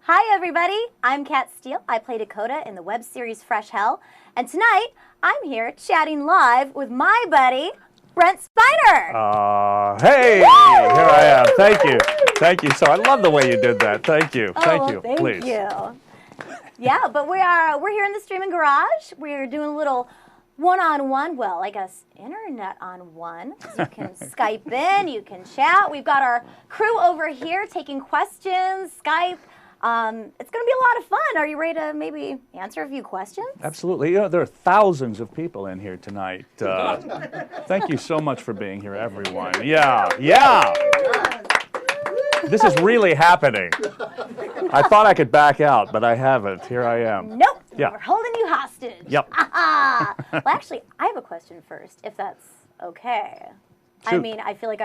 Hi everybody, I'm Kat Steele. I play Dakota in the web series Fresh Hell, and tonight I'm here chatting live with my buddy, Brent Spiner. Hey, here I am. Thank you. So I love the way you did that. Thank you. Thank Please. you. Yeah, but we're here in the Streamin garage. We're doing a little one-on-one, well, I guess internet on one. You can Skype in, you can chat. We've got our crew over here taking questions, Skype. It's going to be a lot of fun. Are you ready to maybe answer a few questions? Absolutely. You know, there are thousands of people in here tonight. Thank you so much for being here, everyone. Yeah. This is really happening. I thought I could back out, but I haven't. Here I am. Nope. Yeah. We're holding you hostage. Yep. Well, actually, I have a question first, if that's okay. Shoot. I mean, I feel like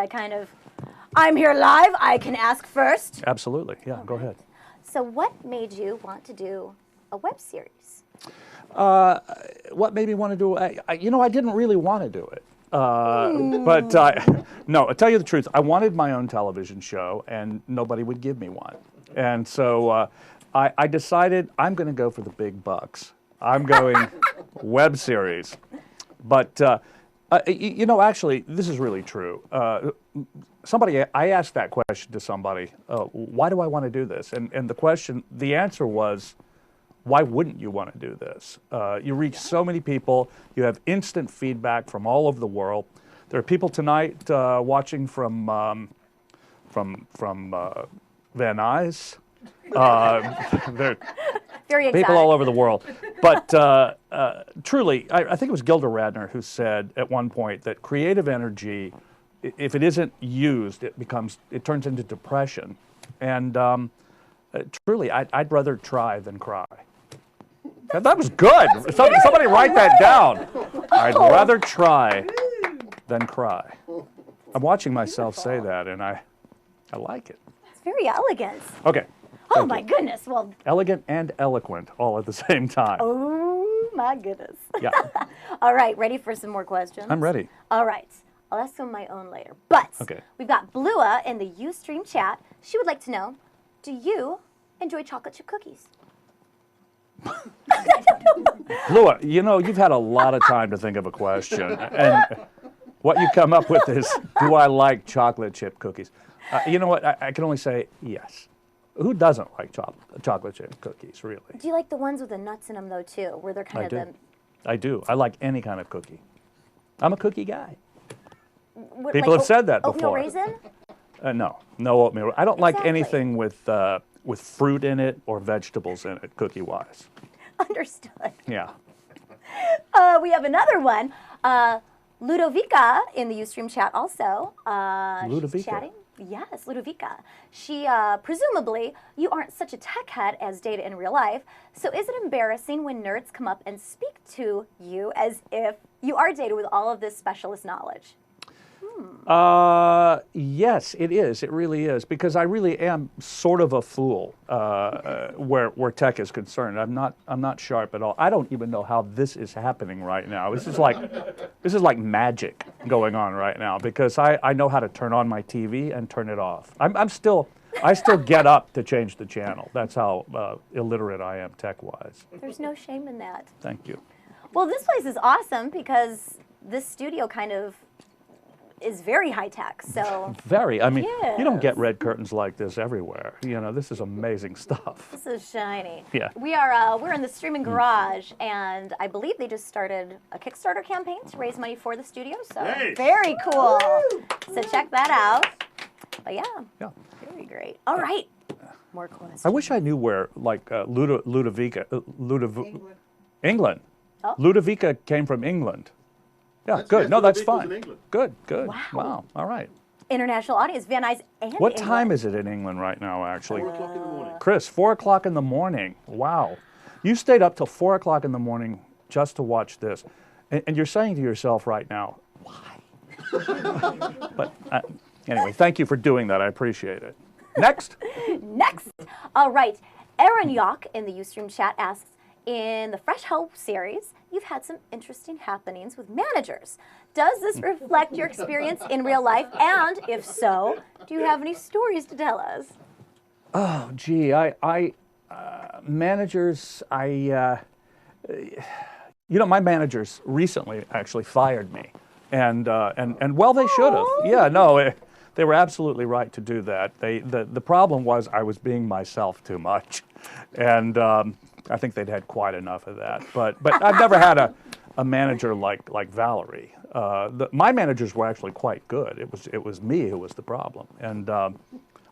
I'm here live. I can ask first. Absolutely. Yeah, go ahead. So what made you want to do a web series? What made me want to do it? I didn't really want to do it. But no, I'll tell you the truth. I wanted my own television show, and nobody would give me one. And so I decided I'm going to go for the big bucks. I'm going web series. But, actually, this is really true. I asked that question to somebody, why do I want to do this? And the answer was, why wouldn't you want to do this? You reach so many people. You have instant feedback from all over the world. There are people tonight watching from Van Nuys. There Very are people all over the world. But truly, I think it was Gilda Radner who said at one point that creative energy, if it isn't used, it turns into depression. And truly, I'd rather try than cry. That was good. Somebody write that down. I'd rather try than cry. I'm watching myself say that, and I like it. It's very elegant. Okay. Oh my goodness. Well. Elegant and eloquent all at the same time. Oh my goodness. Yeah. All right. Ready for some more questions? I'm ready. All right. I'll ask them my own later. But we've got Blua in the Ustream chat. She would like to know, do you enjoy chocolate chip cookies? Blua, you've had a lot of time to think of a question. And what you come up with is, do I like chocolate chip cookies? You know what? I can only say yes. Who doesn't like chocolate chip cookies, really? Do you like the ones with the nuts in them, though, too? Where they're kind of I do. I like any kind of cookie. I'm a cookie guy. People have said that oatmeal before. Raisin? No oatmeal. I don't like anything with fruit in it or vegetables in it, cookie-wise. Understood. Yeah. We have another one. Ludovica in the Ustream chat also. Ludovica? Chatting. Yes, Ludovica. She, presumably, you aren't such a tech head as Data in real life, so is it embarrassing when nerds come up and speak to you as if you are Data with all of this specialist knowledge? Yes, it is. It really is, because I really am sort of a fool where tech is concerned. I'm not sharp at all. I don't even know how this is happening right now. This is like magic going on right now, because I know how to turn on my TV and turn it off. I still get up to change the channel. That's how illiterate I am tech-wise. There's no shame in that. Thank you. Well, this place is awesome because this studio kind of is very high tech. So very. I mean, you don't get red curtains like this everywhere. This is amazing stuff. This is shiny. Yeah. We're in the Streamin garage, and I believe they just started a Kickstarter campaign to raise money for the studio. So very cool. So check that out. But yeah. Very great. All right. More questions. I wish I knew where, Ludovica, England. Oh. Ludovica came from England. Yeah, good. No, that's fine. Good. Wow. All right. International audience, Van Nuys and What England. time is it in England right now, actually? 4 o'clock in the morning. Chris, 4 o'clock in the morning. Wow. You stayed up till 4 o'clock in the morning just to watch this. And you're saying to yourself right now, why? But anyway, thank you for doing that. I appreciate it. Next. Next. All right. Aaron Yock in the Ustream chat asks, in the Fresh Hell series, you've had some interesting happenings with managers. Does this reflect your experience in real life? And if so, do you have any stories to tell us? Oh, gee, I Managers, my managers recently actually fired me, and well, they should have. Yeah, no, they were absolutely right to do that. The problem was I was being myself too much, and I think they'd had quite enough of that. But I've never had a manager like Valerie. My managers were actually quite good. It was me who was the problem, and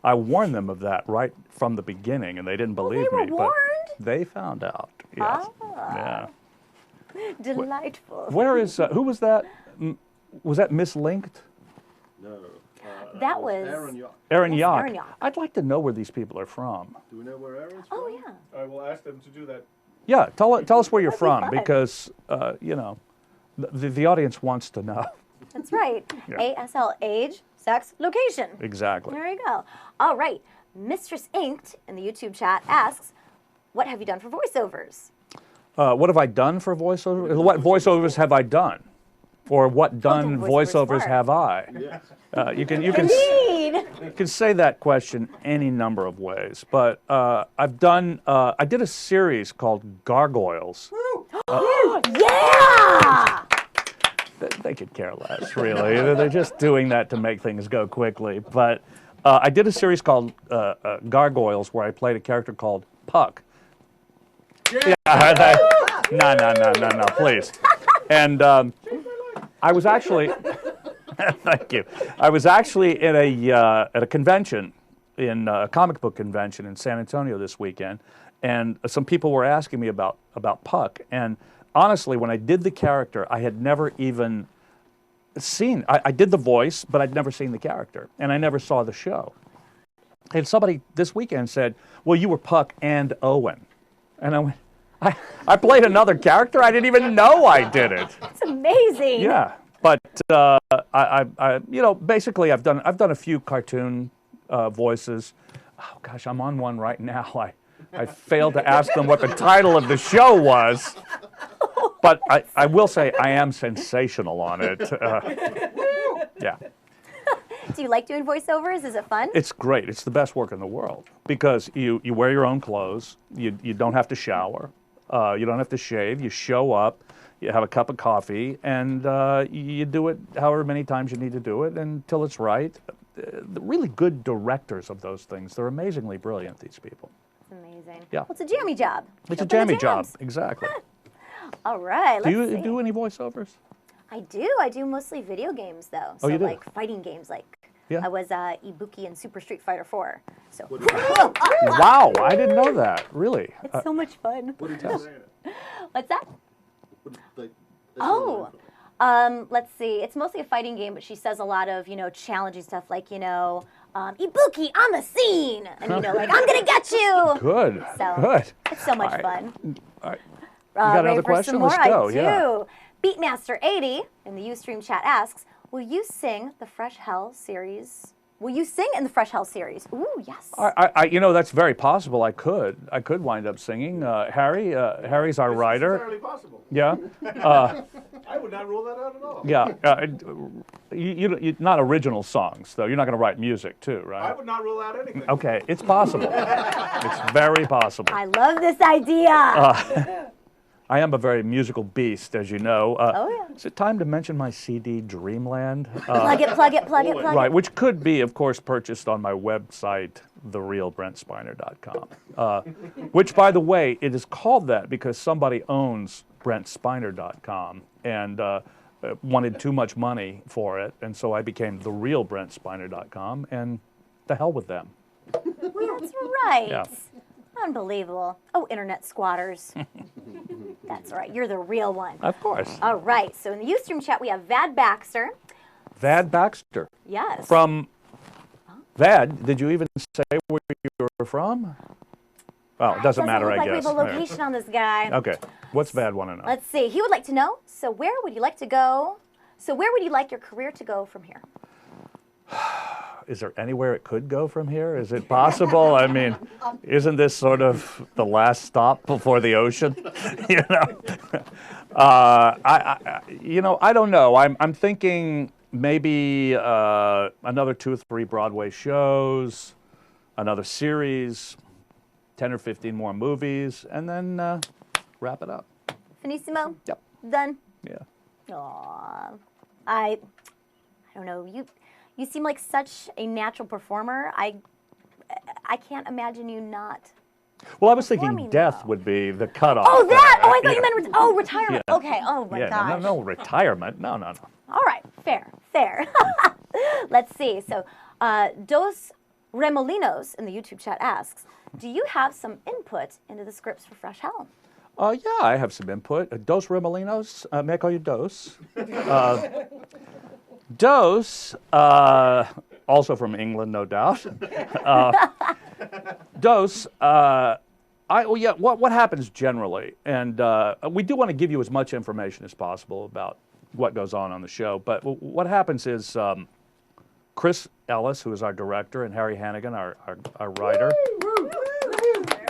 I warned them of that right from the beginning, and they didn't believe they were me. warned? But they found out. Yes. Yeah. Delightful. Where is who was that? Was that Mislinked? No. That was Aaron Yes, Yock. Aaron Yock. I'd like to know where these people are from. Do we know where Aaron's from? Oh yeah. I will ask them to do that. Yeah, tell us where you're That'd be from, fun. because the audience wants to know. That's right. Yeah. ASL, age, sex, location. Exactly. There you go. All right. Mistress Inked in the YouTube chat asks, what have you done for voiceovers? What have I done for voiceovers? What voiceovers have I done? Or what done voiceovers voiceovers for? have I? Yes. You can Indeed. you can say that question any number of ways, but I've done. I did a series called Gargoyles. Yeah! They could care less, really. They're just doing that to make things go quickly. But I did a series called Gargoyles, where I played a character called Puck. Yeah. No, please. And I was actually, thank you. I was actually at a convention, in a comic book convention in San Antonio this weekend, and some people were asking me about Puck. And honestly, when I did the character, I had never even seen. I did the voice, but I'd never seen the character, and I never saw the show. And somebody this weekend said, "Well, you were Puck and Owen," and I went, I played another character. I didn't even know I did it. It's amazing. Yeah, but I basically I've done a few cartoon voices. Oh gosh, I'm on one right now. I failed to ask them what the title of the show was, but I will say I am sensational on it. Yeah. Do you like doing voiceovers? Is it fun? It's great. It's the best work in the world because you wear your own clothes. You don't have to shower. You don't have to shave. You show up. You have a cup of coffee, and you do it however many times you need to do it until it's right. The really good directors of those things. They're amazingly brilliant, these people. It's amazing. Yeah. Well, it's a jammy job. It's a Jump in the jammy job. jams. Exactly. All right. Do Let's you see. do any voiceovers? I do. I do mostly video games, though. So, you do? like fighting games. Like Yeah. I was Ibuki in Super Street Fighter 4. So Wow, I didn't know that. Really? it's so much fun. What did you say? What's that? Like, Oh, let's see. It's mostly a fighting game, but she says a lot of, challenging stuff like, Ibuki on the scene. And, like, I'm going to get you. Good. So, Good. It's so much All right. fun. All right. You got Ready another for question? some more? Let's go. I Yeah. do. Beatmaster80 in the Ustream chat asks, will you sing the Fresh Hell series? Will you sing in the Fresh Hell series? Ooh, yes. That's very possible. I could wind up singing. Harry's our It's writer. entirely possible. Yeah. I would not rule that out at all. Yeah. You not original songs though. You're not going to write music too, I right? would not rule out anything. Okay, it's possible. It's very possible. I love this idea. I am a very musical beast, as you know. Oh, yeah. Is it time to mention my CD, Dreamland? Plug it. Right, which could be, of course, purchased on my website, therealbrentspiner.com. Which, by the way, it is called that because somebody owns brentspiner.com and wanted too much money for it, and so I became therealbrentspiner.com, and the hell with them. That's right. Yeah. Unbelievable. Oh, internet squatters. That's right. You're the real one. Of course. All right. So in the Ustream chat, we have Vad Baxter. Vad Baxter. Yes. From Vad, did you even say where you were from? Well, it doesn't matter, look I like guess. we have a location on this guy. Okay. What's Vad want to know? Let's see. He would like to know, so where would you like to go? So where would you like your career to go from here? Is there anywhere it could go from here? Is it possible? I mean, isn't this sort of the last stop before the ocean? I don't know. I'm thinking maybe another 2 or 3 Broadway shows, another series, 10 or 15 more movies, and then wrap it up. Finissimo? Yep. Done? Yeah. Aw. I don't know. You seem like such a natural performer. I can't imagine you not. Well, I was thinking Performing death well. would be the cutoff. Oh, that! Oh, I thought Yeah. you meant retirement. Yeah. Okay. Oh my Yeah, gosh. no, retirement. No. All right. Fair. Let's see. So, Dos Remolinos in the YouTube chat asks, do you have some input into the scripts for Fresh Hell? Yeah, I have some input. Dos Remolinos, may I call you Dos? Dos, also from England, no doubt. Dos, what happens generally, and we do want to give you as much information as possible about what goes on the show, but what happens is Chris Ellis, who is our director, and Harry Hannigan, our writer.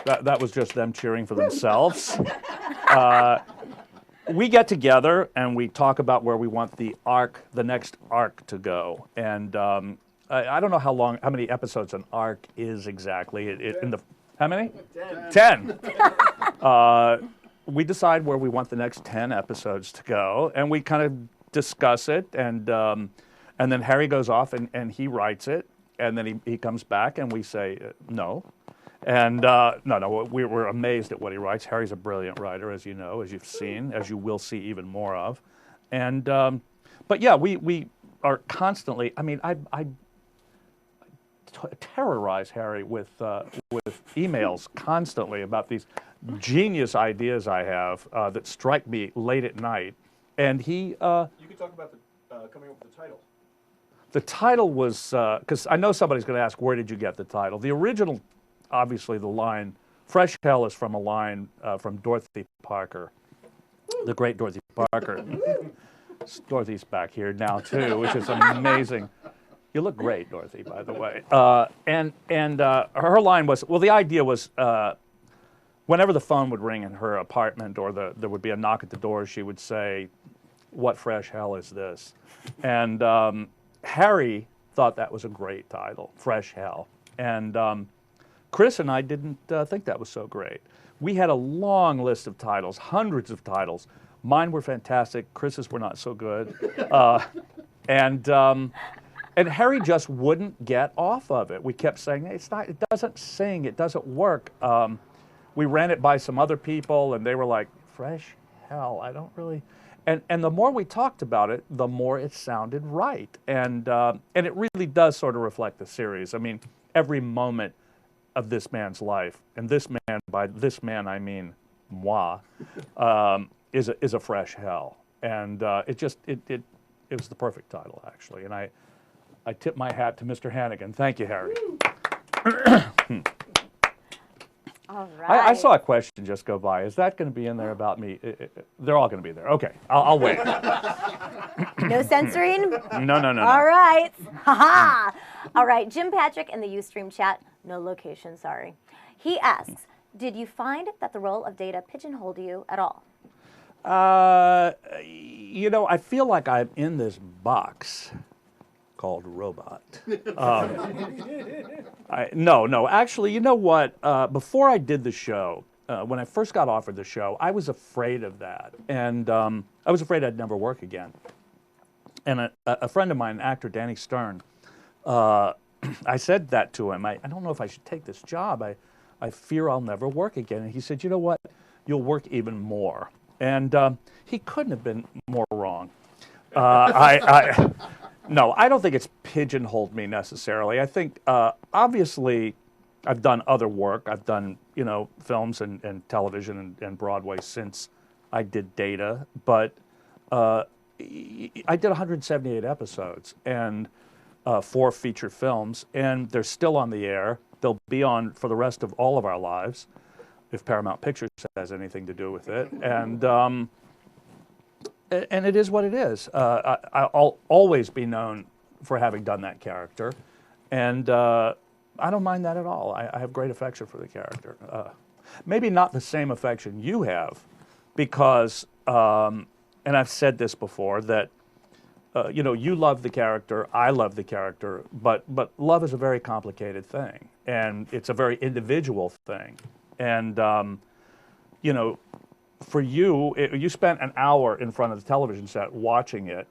That was just them cheering for themselves. We get together and we talk about where we want the next arc to go. And I don't know how many episodes an arc is exactly. How many? 10. We decide where we want the next 10 episodes to go, and we kind of discuss it, and then Harry goes off and he writes it, and then he comes back and we say no. And no, we're amazed at what he writes. Harry's a brilliant writer, as you know, as you've seen, as you will see even more of. And but yeah, we are constantly. I mean, I terrorize Harry with emails constantly about these genius ideas I have that strike me late at night. And he. You could talk about coming up with the title. The title was because I know somebody's going to ask, where did you get the title? The original. Obviously, the line, Fresh Hell is from a line from Dorothy Parker, the great Dorothy Parker. Dorothy's back here now, too, which is amazing. You look great, Dorothy, by the way. And her line was, well, the idea was whenever the phone would ring in her apartment or there would be a knock at the door, she would say, what fresh hell is this? And Harry thought that was a great title, Fresh Hell. And Chris and I didn't think that was so great. We had a long list of titles, hundreds of titles. Mine were fantastic. Chris's were not so good. And Harry just wouldn't get off of it. We kept saying, it doesn't sing, it doesn't work. We ran it by some other people, and they were like, Fresh Hell, I don't really... And the more we talked about it, the more it sounded right. And it really does sort of reflect the series. I mean, every moment of this man's life, and this man, by this man I mean moi, is a fresh hell, and it was the perfect title actually, and I tip my hat to Mr. Hannigan. Thank you, Harry. All right. I saw a question just go by. Is that going to be in there about me? They're all going to be there. Okay, I'll wait. No censoring? No. All right. Ha-ha. All right, Jim Patrick in the Ustream chat, no location, sorry. He asks, did you find that the role of Data pigeonholed you at all? You know, I feel like I'm in this box called robot. No. Actually, you know what? Before I did the show, when I first got offered the show, I was afraid of that. And I was afraid I'd never work again. And a friend of mine, actor Danny Stern, I said that to him. I don't know if I should take this job. I fear I'll never work again. And he said, you know what? You'll work even more. And he couldn't have been more wrong. No, I don't think it's pigeonholed me necessarily. I think, obviously, I've done other work. I've done, films and television and Broadway since I did Data. But I did 178 episodes and 4 feature films, and they're still on the air. They'll be on for the rest of all of our lives, if Paramount Pictures has anything to do with it. And it is what it is. I'll always be known for having done that character, and I don't mind that at all. I have great affection for the character. Maybe not the same affection you have, because, and I've said this before, that you love the character, I love the character, but love is a very complicated thing, and it's a very individual thing. And, you know, for you, you spent an hour in front of the television set watching it,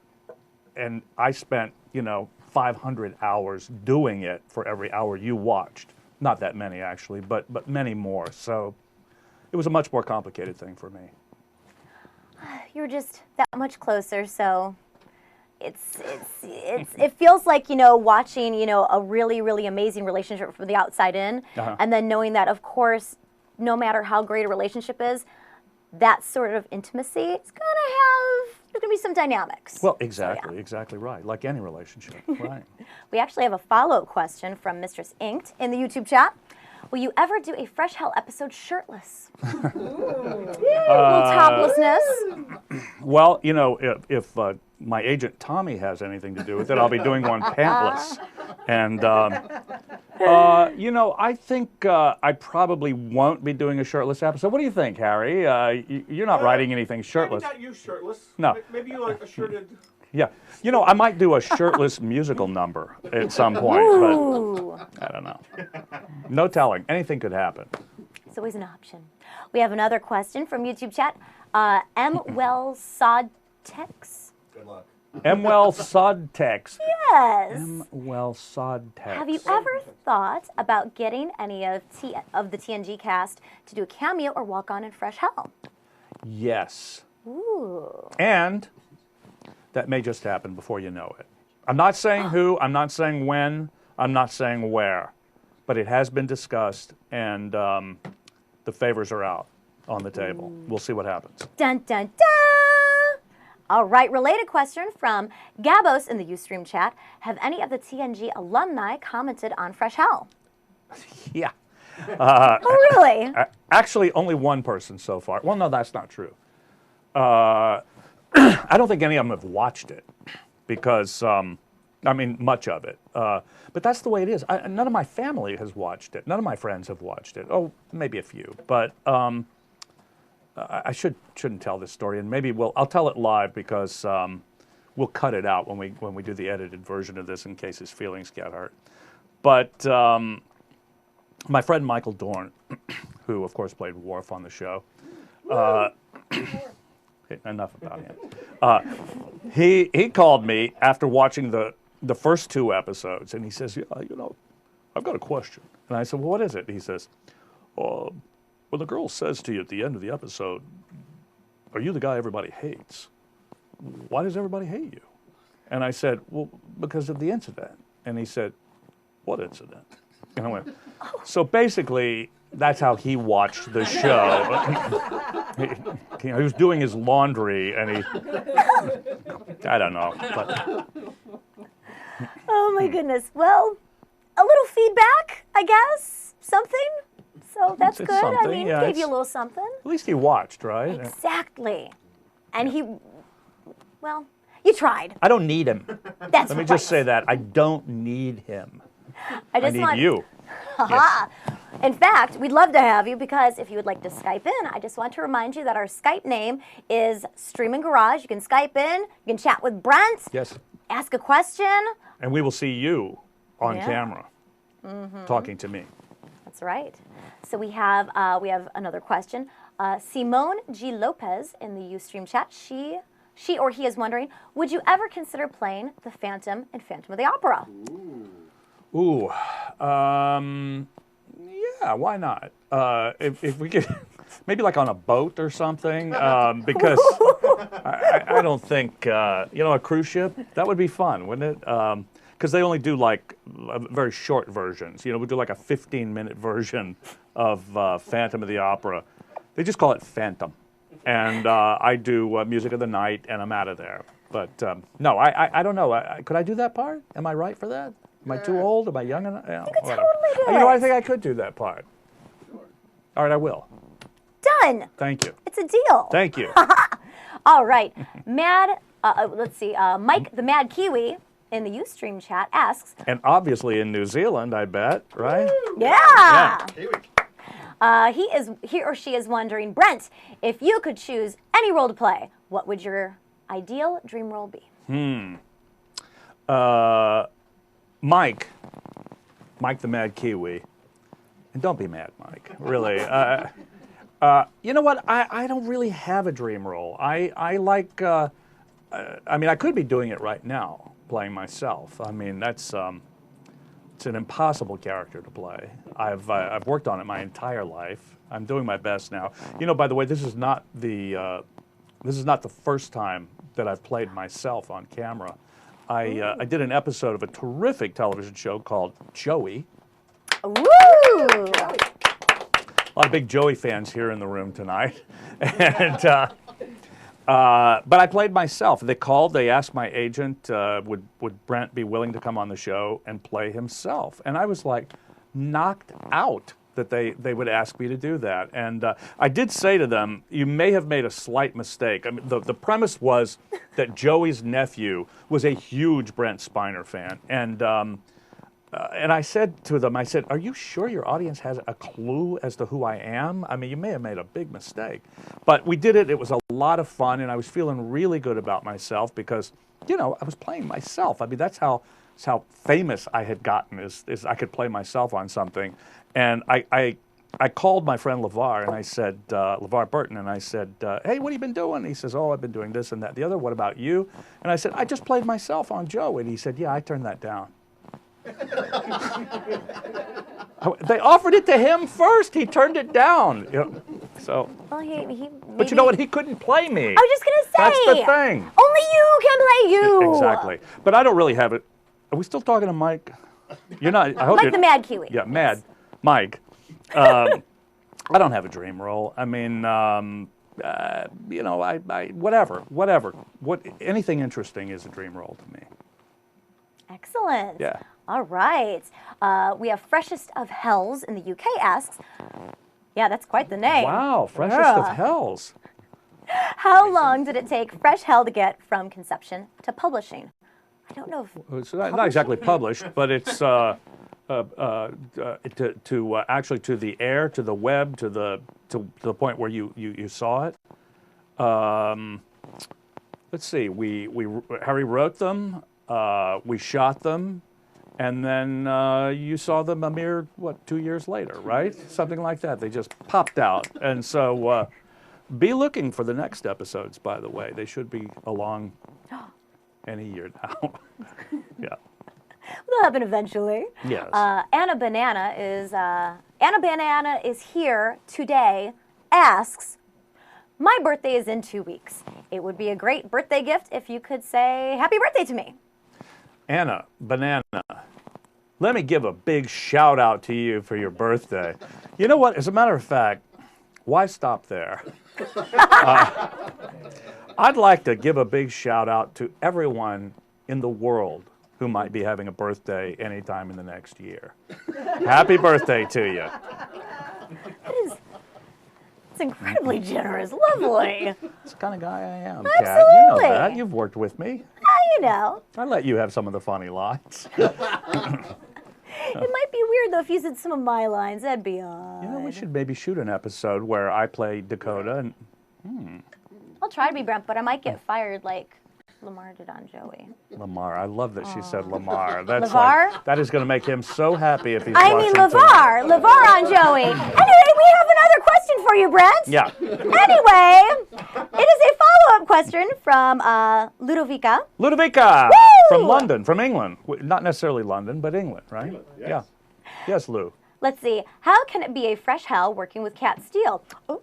and I spent, you know, 500 hours doing it for every hour you watched. Not that many, actually, but many more. So it was a much more complicated thing for me. You're just that much closer, so it feels like, you know, watching, you know, a really, really amazing relationship from the outside in, and then knowing that, of course, no matter how great a relationship is, that sort of intimacy, there's gonna be some dynamics. Well, exactly, So, yeah. exactly right. Like any relationship, right? We actually have a follow-up question from Mistress Inked in the YouTube chat. Will you ever do a Fresh Hell episode shirtless? A little toplessness. Well, you know, if my agent Tommy has anything to do with it, I'll be doing one pantless. And, you know, I think I probably won't be doing a shirtless episode. What do you think, Harry? You're not writing anything shirtless. Maybe not you shirtless. No. Maybe you like a shirted. Yeah. You know, I might do a shirtless musical number at some point, but I don't know. No telling. Anything could happen. It's always an option. We have another question from YouTube chat. M. Sodtex. Good luck. Well Sodtex. Yes. Well Sodtex. Have you ever thought about getting any of the TNG cast to do a cameo or walk on in Fresh Hell? Yes. Ooh. And that may just happen before you know it. I'm not saying who, I'm not saying when, I'm not saying where, but it has been discussed, and the favors are out on the table. We'll see what happens. Dun, dun, dun! All right, related question from Gabos in the Ustream chat. Have any of the TNG alumni commented on Fresh Hell? Yeah. Oh, really? Actually, only one person so far. Well, no, that's not true. I don't think any of them have watched it because, I mean, much of it. But that's the way it is. None of my family has watched it. None of my friends have watched it. Oh, maybe a few. But I shouldn't tell this story, and maybe I'll tell it live because we'll cut it out when we do the edited version of this in case his feelings get hurt. But my friend Michael Dorn, who of course played Worf on the show. Enough about him. He called me after watching the first 2 episodes, and he says, you know, I've got a question. And I said, well, what is it? He says, when the girl says to you at the end of the episode, are you the guy everybody hates? Why does everybody hate you? And I said, well, because of the incident. And he said, what incident? And I went, so basically, that's how he watched the show. He was doing his laundry, and I don't know. But. Oh, my goodness. Well, a little feedback, I guess. Something. So that's It's good. I something, mean, yeah, gave you a little something. At least he watched, right? Exactly. And well, you tried. I don't need him. That's Let me right. just say that. I don't need him. I I need you. Haha. In fact, we'd love to have you because if you would like to Skype in, I just want to remind you that our Skype name is Streamin Garage. You can Skype in, you can chat with Brent, Yes. ask a question. And we will see you on Yeah. camera talking to me. That's right. So we have another question. Simone G. Lopez in the Ustream chat. She or he is wondering, would you ever consider playing the Phantom in Phantom of the Opera? Ooh. Yeah, why not? If we could, maybe like on a boat or something, because I don't think, you know, a cruise ship, that would be fun, wouldn't it? Because they only do like very short versions. You know, we do like a 15-minute version of Phantom of the Opera. They just call it Phantom. And I do Music of the Night, and I'm out of there. But no, I don't know. Could I do that part? Am I right for that? Am I too old? Am I young enough? You could totally do You know, I it. think I could do that part. All right, I will. Done. Thank you. It's a deal. Thank you. All right. Let's see. Mike the Mad Kiwi in the Ustream chat asks. And obviously in New Zealand, I bet, right? Yeah. Yeah. He or she is wondering, Brent, if you could choose any role to play, what would your ideal dream role be? Mike the Mad Kiwi, And don't be mad, Mike. Really. You know what? I don't really have a dream role. I like. I mean, I could be doing it right now, playing myself. I mean, that's. It's an impossible character to play. I've worked on it my entire life. I'm doing my best now. You know, by the way, this is not the first time that I've played myself on camera. I did an episode of a terrific television show called Joey. Woo! A lot of big Joey fans here in the room tonight, and but I played myself. They asked my agent, would Brent be willing to come on the show and play himself? And I was like knocked out that they would ask me to do that. And I did say to them, you may have made a slight mistake. I mean, the premise was that Joey's nephew was a huge Brent Spiner fan. And I said to them, I said, are you sure your audience has a clue as to who I am? I mean, you may have made a big mistake. But we did it. It was a lot of fun, and I was feeling really good about myself because, you know, I was playing myself. I mean, that's how famous I had gotten, is I could play myself on something. And I called my friend LeVar, and I said, LeVar Burton, and I said, hey, what have you been doing? He says, oh, I've been doing this and that, the other. What about you? And I said, I just played myself on Joe. And he said, yeah, I turned that down. They offered it to him first. He turned it down. You know, so. Well, But you know what? He couldn't play me. I was just gonna say. That's the thing. Only you can play you. Exactly. But I don't really have it. Are we still talking to Mike? You're not. I hope Mike you're, the Mad Kiwi. Yeah, Mad. Mike. I don't have a dream role. I mean, you know, whatever. Anything interesting is a dream role to me. Excellent. Yeah. All right. We have Freshest of Hells in the UK asks, yeah, that's quite the name. Wow, Freshest of Hells. How long did it take Fresh Hell to get from conception to publishing? I don't know if It's not exactly published, but it's actually to the air, to the web, to the point where you saw it. Let's see. Harry wrote them. We shot them, and then you saw them a mere 2 years later, right? Something like that. They just popped out, and so be looking for the next episodes. By the way, they should be along any year now. Yeah. They'll happen eventually. Yes. Anna Banana is here today. Asks, my birthday is in 2 weeks. It would be a great birthday gift if you could say happy birthday to me. Anna Banana, let me give a big shout out to you for your birthday. You know what? As a matter of fact, why stop there? I'd like to give a big shout out to everyone in the world who might be having a birthday anytime in the next year. Happy birthday to you. It's incredibly generous. Lovely. That's the kind of guy I am, Absolutely. Kat. You know that. You've worked with me. You know. I let you have some of the funny lines. It might be weird, though, if you said some of my lines. That'd be odd. You know, we should maybe shoot an episode where I play Dakota and... I'll try to be Brent, but I might get fired like Lamar did on Joey. Lamar. I love that she said Lamar. That's LeVar? like, that is going to make him so happy if he's I watching mean, tonight. LeVar on Joey. Anyway, we have another question for you, Brent. Yeah. Anyway, it is a follow-up question from Ludovica. Ludovica! Woo! From London, from England. Not necessarily London, but England, right? England, yes. Yeah. Yes, Lou. Let's see. How can it be a fresh hell working with Cat Steele? Oh.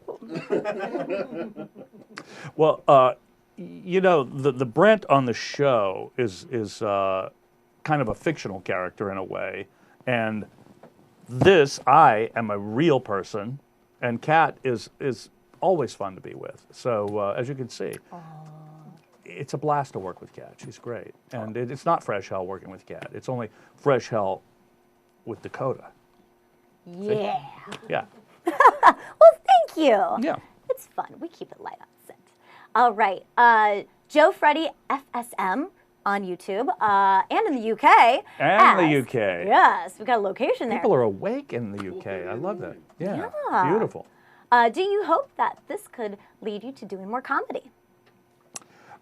Well, you know, the Brent on the show is kind of a fictional character in a way, and I am a real person, and Kat is always fun to be with. So as you can see, it's a blast to work with Kat. She's great, and it's not fresh hell working with Kat. It's only fresh hell with Dakota. Yeah. Yeah. Well, thank you. Yeah. It's fun. We keep it light on set. All right. Joe Freddy FSM on YouTube and in the UK. And the UK. Yes, we got a location there. People are awake in the UK. I love that. Yeah. Beautiful. Do you hope that this could lead you to doing more comedy?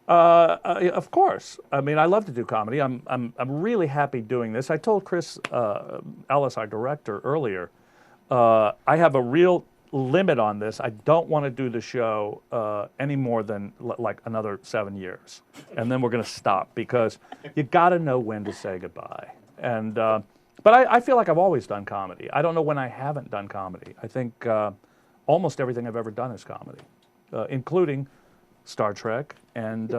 Of course. I mean, I love to do comedy. I'm really happy doing this. I told Chris Ellis, our director, earlier, I have a real limit on this. I don't want to do the show any more than like another 7 years, and then we're going to stop because you got to know when to say goodbye. And but I feel like I've always done comedy. I don't know when I haven't done comedy. I think almost everything I've ever done is comedy, including Star Trek. And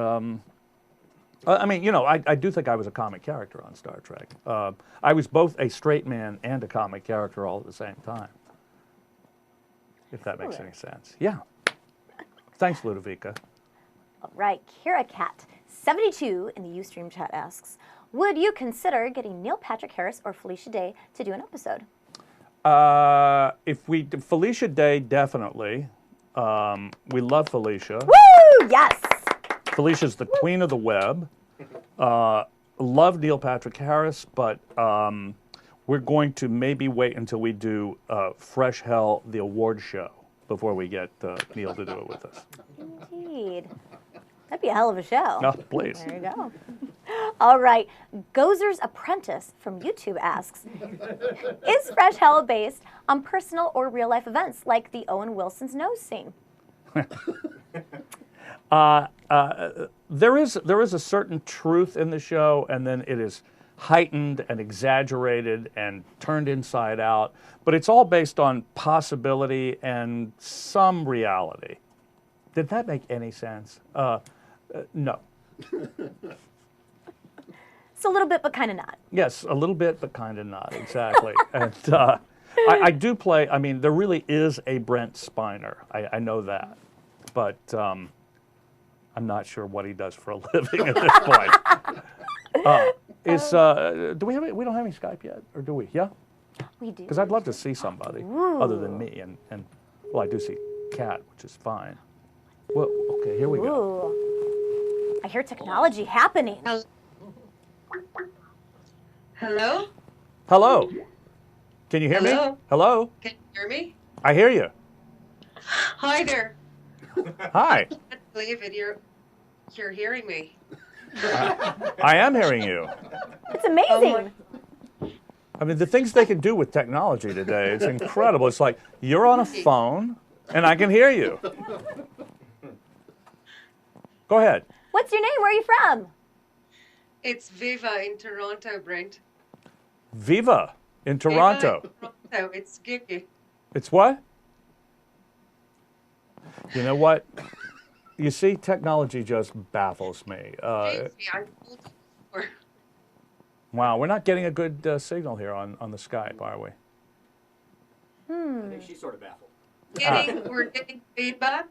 I mean, you know, I do think I was a comic character on Star Trek. I was both a straight man and a comic character all at the same time. If that makes any sense. Yeah. Thanks, Ludovica. All right, Kira Cat 72 in the Ustream chat asks, would you consider getting Neil Patrick Harris or Felicia Day to do an episode? If we Felicia Day, definitely. We love Felicia. Woo! Yes. Felicia's the queen of the web. Love Neil Patrick Harris, but we're going to maybe wait until we do Fresh Hell, the award show, before we get Neil to do it with us. Indeed. That'd be a hell of a show. No, please. There you go. All right. Gozer's Apprentice from YouTube asks, is Fresh Hell based on personal or real-life events like the Owen Wilson's nose scene? There is a certain truth in the show, and then it is heightened and exaggerated and turned inside out. But it's all based on possibility and some reality. Did that make any sense? No. It's a little bit, but kind of not. Yes, a little bit, but kind of not, exactly. And I do play, I mean, there really is a Brent Spiner. I know that. But I'm not sure what he does for a living at this point. Do we don't have any Skype yet, or do we? Yeah? We do. Because I'd love to see somebody other than me. And well, I do see Kat, which is fine. Well, okay, here we go. Ooh. I hear technology happening. Hello? Hello. Can you hear me? Hello? Can you hear me? I hear you. Hi there. Hi. I can't believe it. You're hearing me. I am hearing you. It's amazing. I mean, the things they can do with technology today, it's incredible. It's like you're on a phone and I can hear you. Go ahead. What's your name? Where are you from? It's Viva in Toronto, Brent. Viva in Toronto. Viva in Toronto. It's Gigi. It's what? You know what? You see, technology just baffles me. I told you before. Wow, we're not getting a good signal here on the Skype, are we? I think she's sort of baffled. We're getting feedback.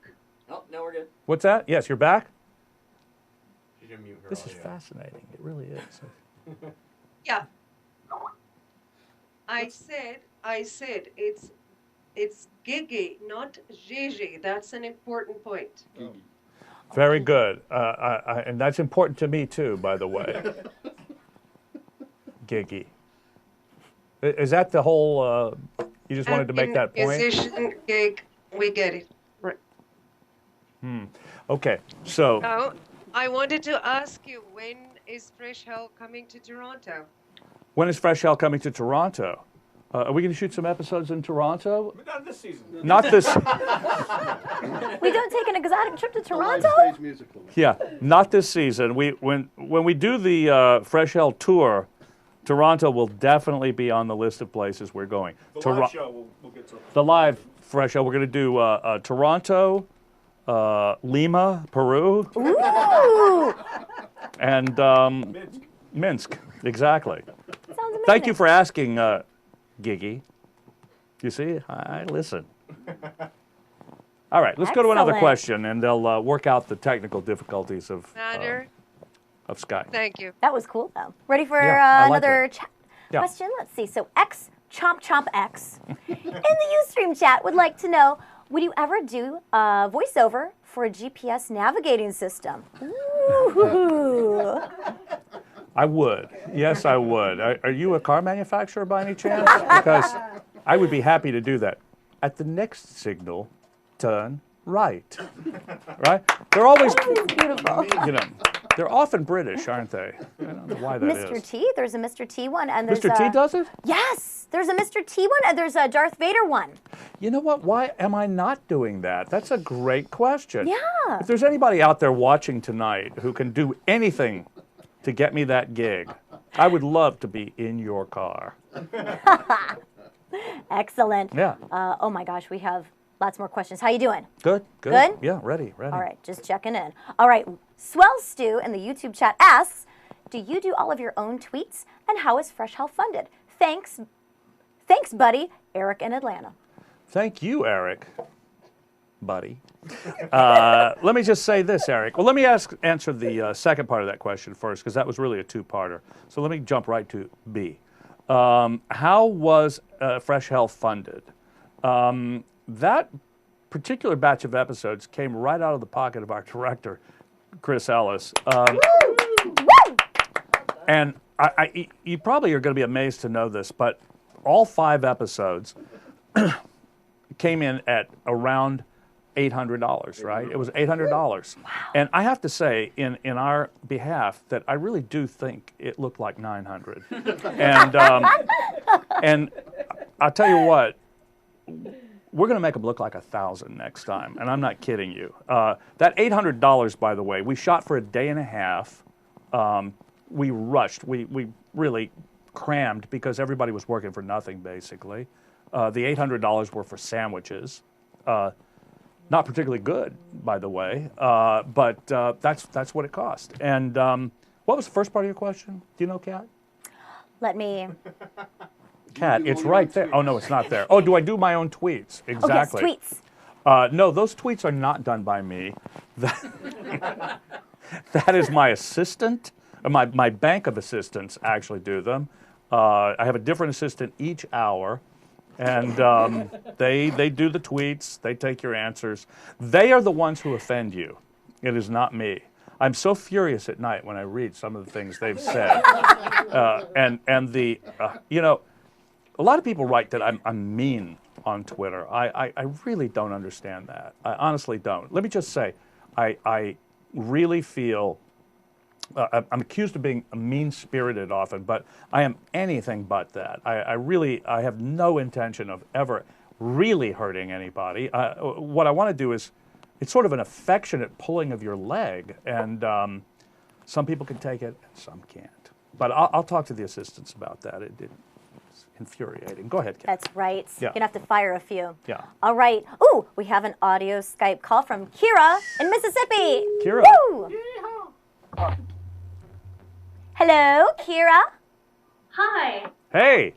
Oh, no, we're good. What's that? Yes, you're back? She didn't mute her This is audio. fascinating. It really is. Yeah. I said it's Gigi, not Gigi. That's an important point. Very good. And that's important to me, too, by the way. Gigi. Is that the whole, you just wanted to make that point? Musician, gig, we get it. Right. Okay, so Now, I wanted to ask you, when is Fresh Hell coming to Toronto? when is Fresh Hell coming to Toronto? Are we going to shoot some episodes in Toronto? But not this season. Not this, We don't take an exotic trip to Toronto? Stage musical. yeah, not this season. When we do the Fresh Hell tour, Toronto will definitely be on the list of places we're going. The live show, we'll get to. The live Fresh Hell, we're going to do Toronto, Lima, Peru, Ooh. and Minsk. Minsk. Exactly. Sounds amazing. Thank you for asking, Gigi. You see, I listen. All right, let's go to another Excellent. question, and they'll work out the technical difficulties of Matter. Skype. Thank you. That was cool, though. Ready for Yeah, I like another it. Yeah. question? Let's see. So X Chomp Chomp X in the Ustream chat would like to know, would you ever do a voiceover for a GPS navigating system? Ooh. I would. Yes, I would. Are you a car manufacturer by any chance? Because I would be happy to do that. At the next signal, turn right. Right? They're always, It's beautiful. you know. They're often British, aren't they? I don't know why that is. Mr. T, there's a Mr. T one, and there's Mr. T does it? Yes, there's a Mr. T one, and there's a Darth Vader one. You know what? Why am I not doing that? That's a great question. Yeah. If there's anybody out there watching tonight who can do anything to get me that gig, I would love to be in your car. Excellent. Yeah. Oh my gosh, we have lots more questions. How you doing? Good, good. Good? Yeah, ready. All right, just checking in. All right, Swell Stew in the YouTube chat asks, do you do all of your own tweets? And how is Fresh Health funded? Thanks, buddy. Eric in Atlanta. Thank you, Eric, buddy. Let me just say this, Eric. Well, let me answer the second part of that question first, because that was really a two-parter. So let me jump right to B. How was Fresh Health funded? That particular batch of episodes came right out of the pocket of our director, Chris Ellis. And you probably are going to be amazed to know this, but all 5 episodes came in at around $800, right? It was $800. Wow. And I have to say, in our behalf, that I really do think it looked like $900. And I'll tell you what, we're going to make them look like $1,000 next time, and I'm not kidding you. That $800, by the way, we shot for a day and a half. We rushed. We really crammed because everybody was working for nothing, basically. The $800 were for sandwiches. Not particularly good, by the way, but that's what it cost. And what was the first part of your question? Do you know, Kat? Let me. Kat, it's right there. Oh, no, it's not there. Oh, do I do my own tweets? Exactly. Oh, yes, tweets. No, those tweets are not done by me. That is my assistant. My bank of assistants actually do them. I have a different assistant each hour. And they do the tweets. They take your answers. They are the ones who offend you. It is not me. I'm so furious at night when I read some of the things they've said. You know, a lot of people write that I'm mean on Twitter. I really don't understand that. I honestly don't. Let me just say, I really feel I'm accused of being mean-spirited often, but I am anything but that. I have no intention of ever really hurting anybody. What I want to do is, it's sort of an affectionate pulling of your leg, and some people can take it, and some can't. But I'll talk to the assistants about that. It's infuriating. Go ahead, Kat. That's right. Yeah. You're going to have to fire a few. Yeah. All right. Ooh, we have an audio Skype call from Kira in Mississippi. Kira. Woo! Hello, Kira. Hi. Hey.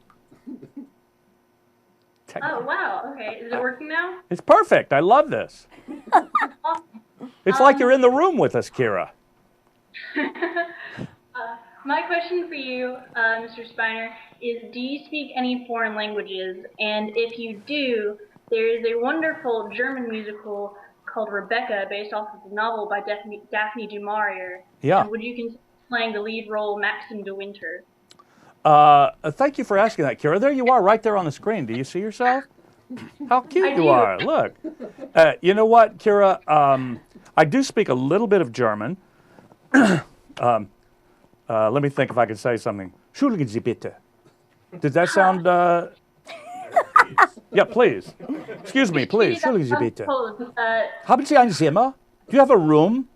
Oh, wow. Okay. Is it working now? It's perfect. I love this. It's like you're in the room with us, Kira. My question for you, Mr. Spiner, is do you speak any foreign languages? And if you do, there is a wonderful German musical called Rebecca, based off of the novel by Daphne du Maurier. Yeah. And would you consider playing the lead role, Maxim de Winter? Thank you for asking that, Kira. There you are, right there on the screen. Do you see yourself? How cute you are. Look. You know what, Kira? I do speak a little bit of German. Let me think if I can say something. Entschuldigen Sie bitte. Did that sound... Yeah, please. Excuse me, please. Entschuldigen Sie bitte. Haben Sie ein Zimmer? Do you have a room?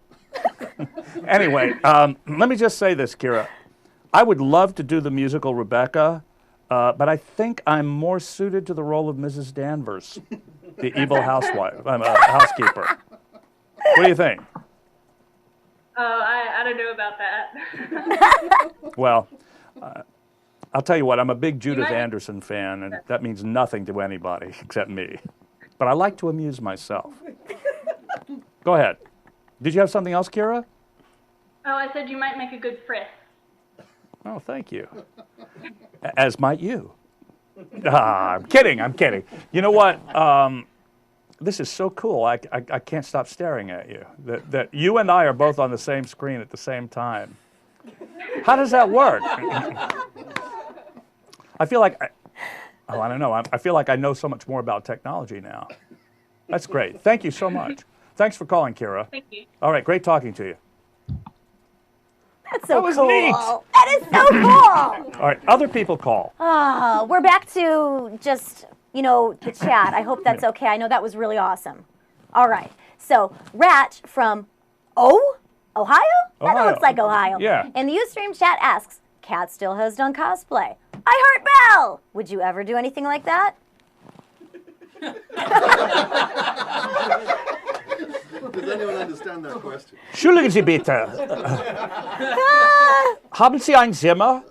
Anyway, let me just say this, Kira. I would love to do the musical Rebecca, but I think I'm more suited to the role of Mrs. Danvers, the evil housewife, housekeeper. What do you think? Oh, I don't know about that. Well, I'll tell you what, I'm a big Judith Anderson fan, and that means nothing to anybody except me. But I like to amuse myself. Go ahead. Did you have something else, Kira? Oh, I said you might make a good Frisk. Oh, thank you. As might you. I'm kidding. You know what? This is so cool. I can't stop staring at you. That you and I are both on the same screen at the same time. How does that work? I feel like, I don't know. I feel like I know so much more about technology now. That's great. Thank you so much. Thanks for calling, Kira. Thank you. All right, great talking to you. That's so That was cool. neat. That is so cool. All right, other people call. We're back to just, the chat. I hope that's okay. I know that was really awesome. All right. So, Rat from Ohio? That Ohio. looks like Ohio. Yeah. And the Ustream chat asks, Kat still has done cosplay. I heart Bell! Would you ever do anything like that? Does anyone understand that question? Entschuldigen Sie bitte. Haben Sie ein Zimmer?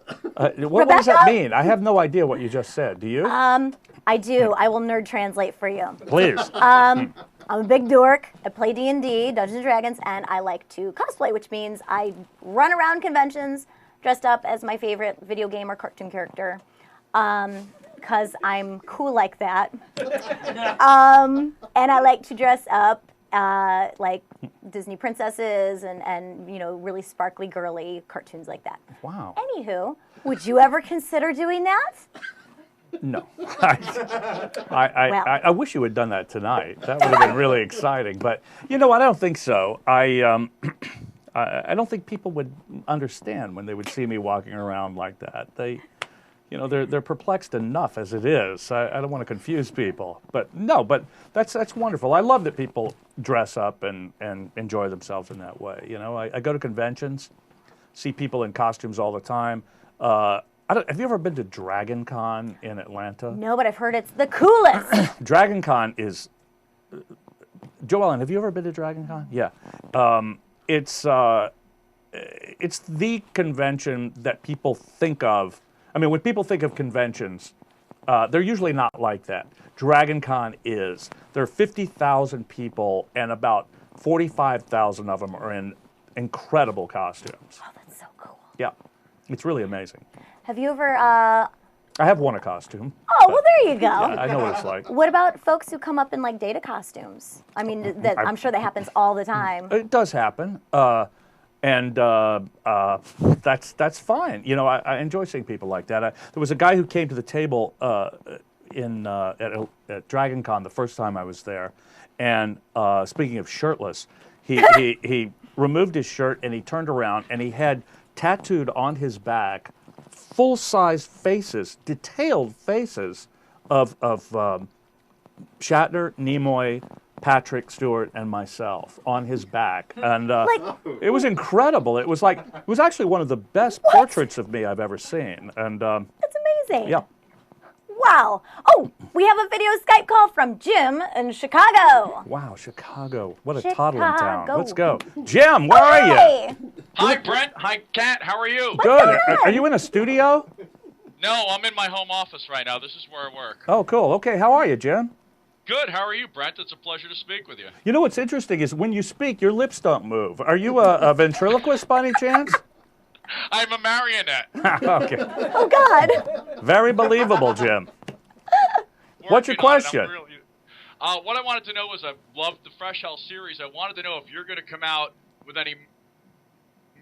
What does that mean? I have no idea what you just said. Do you? I do. I will nerd translate for you. Please. I'm a big dork. I play D&D, Dungeons & Dragons, and I like to cosplay, which means I run around conventions dressed up as my favorite video game or cartoon character, because I'm cool like that. And I like to dress up like Disney princesses and really sparkly, girly cartoons like that. Wow. Anywho, would you ever consider doing that? No. I wish you had done that tonight. That would have been really exciting. But, I don't think so. I don't think people would understand when they would see me walking around like that. They're perplexed enough as it is. I don't want to confuse people. But that's wonderful. I love that people dress up and enjoy themselves in that way. I go to conventions, see people in costumes all the time. Have you ever been to Dragon Con in Atlanta? No, but I've heard it's the coolest. Dragon Con is... Joellen, have you ever been to Dragon Con? Yeah. It's the convention that people think of. I mean, when people think of conventions, they're usually not like that. Dragon Con is. There are 50,000 people, and about 45,000 of them are in incredible costumes. Oh, that's so cool. Yeah. It's really amazing. Have you ever... I have worn a costume. Oh, well, there you go. Yeah, I know what it's like. What about folks who come up in, like, data costumes? I mean, I'm sure that happens all the time. It does happen. And that's fine. I enjoy seeing people like that. There was a guy who came to the table at Dragon Con the first time I was there. And speaking of shirtless, he removed his shirt and he turned around and he had tattooed on his back full-size faces, detailed faces of Shatner, Nimoy, Patrick Stewart, and myself on his back, and it was incredible. It was actually one of the best portraits of me I've ever seen, and That's amazing. yeah. Wow. Oh, we have a video Skype call from Jim in Chicago. Wow, Chicago! What a toddling town. Chicago. Let's go, Jim. Where are you? Hey. Hi, Brent. Hi, Kat. How are you? Good. Are you in a studio? No, I'm in my home office right now. This is where I work. Oh, cool. Okay, how are you, Jim? Good. How are you, Brent? It's a pleasure to speak with you. You know what's interesting is when you speak, your lips don't move. Are you a ventriloquist by any chance? I'm a marionette. Okay. Oh, God. Very believable, Jim. What's your question? What I wanted to know was I loved the Fresh Hell series. I wanted to know if you're going to come out with any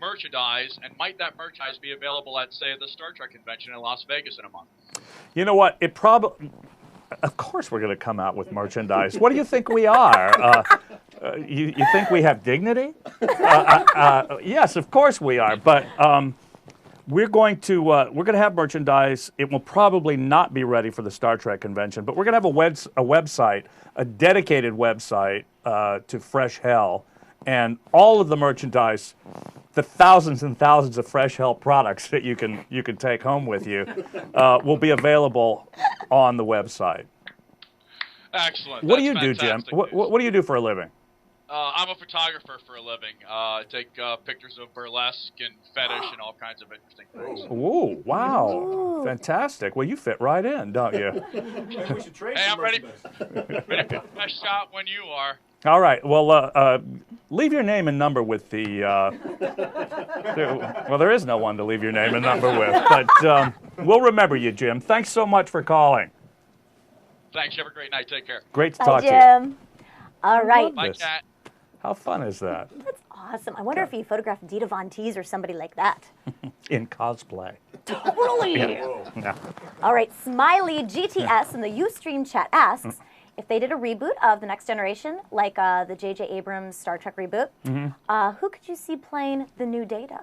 merchandise, and might that merchandise be available at, say, the Star Trek convention in Las Vegas in a month? You know what? Of course we're going to come out with merchandise. What do you think we are? You think we have dignity? Yes, of course we are. But we're going to have merchandise. It will probably not be ready for the Star Trek convention, but we're going to have a website, a dedicated website to Fresh Hell, and all of the merchandise, the thousands and thousands of Fresh Hell products that you can take home with you, will be available on the website. Excellent. What do you do, Jim? What do you do for a living? I'm a photographer for a living. I take pictures of burlesque and fetish and all kinds of interesting things. Ooh, wow. Ooh. Fantastic. Well, you fit right in, don't you? We should trade Hey, some I'm ready. merchandise. Ready for my shot when you are. All right. Well, leave your name and number with the... well, there is no one to leave your name and number with, but we'll remember you, Jim. Thanks so much for calling. Thanks. You have a great night. Take care. Great to Bye, talk to you. Jim. All right. Bye, Kat. How fun is that? That's awesome. I wonder if he photographed Dita Von Teese or somebody like that. In cosplay. Totally. Yeah. All right. Smiley GTS in the Ustream chat asks if they did a reboot of The Next Generation, like the J.J. Abrams Star Trek reboot, who could you see playing the new Data?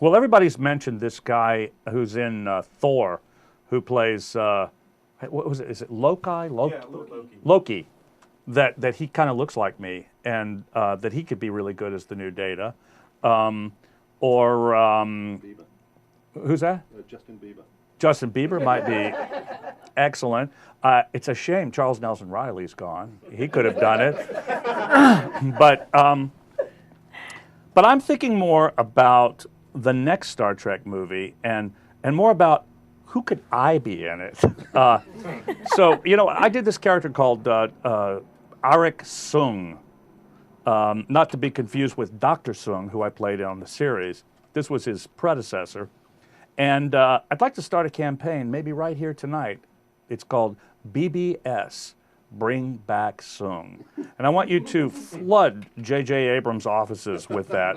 Well, everybody's mentioned this guy who's in Thor, who plays what was it? Is it Loki? Loki. Loki. That he kind of looks like me, and that he could be really good as the new Data. Bieber. Who's that? Justin Bieber. Justin Bieber might be excellent. It's a shame Charles Nelson Riley's gone. He could have done it. But I'm thinking more about the next Star Trek movie and more about who could I be in it. So, I did this character called Arik Sung, not to be confused with Dr. Sung, who I played on the series. This was his predecessor. And I'd like to start a campaign, maybe right here tonight. It's called BBS, Bring Back Sung. And I want you to flood J.J. Abrams' offices with that.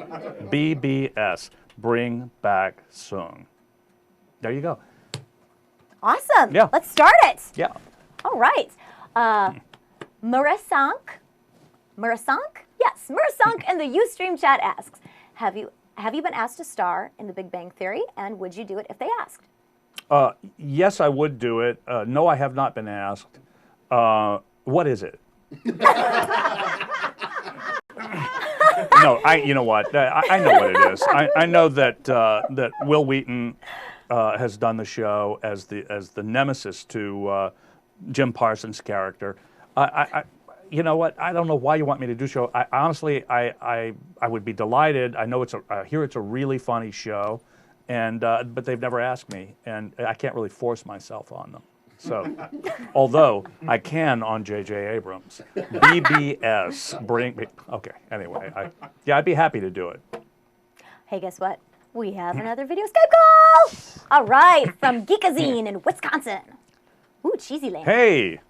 BBS, Bring Back Sung. There you go. Awesome. Yeah. Let's start it. Yeah. All right. Murasank? Yes, Murasank in the Ustream chat asks, have you been asked to star in The Big Bang Theory, and would you do it if they asked? Yes, I would do it. No, I have not been asked. What is it? No, you know what? I know what it is. I know that Will Wheaton has done the show as the nemesis to Jim Parsons' character. You know what? I don't know why you want me to do a show. Honestly, I would be delighted. I know I hear it's a really funny show, and but they've never asked me, and I can't really force myself on them. So, although I can on J.J. Abrams, BBS, okay. Anyway, I'd be happy to do it. Hey, guess what? We have another video Skype call. All right, from Geekazine in Wisconsin. Ooh, cheesy land. Hey,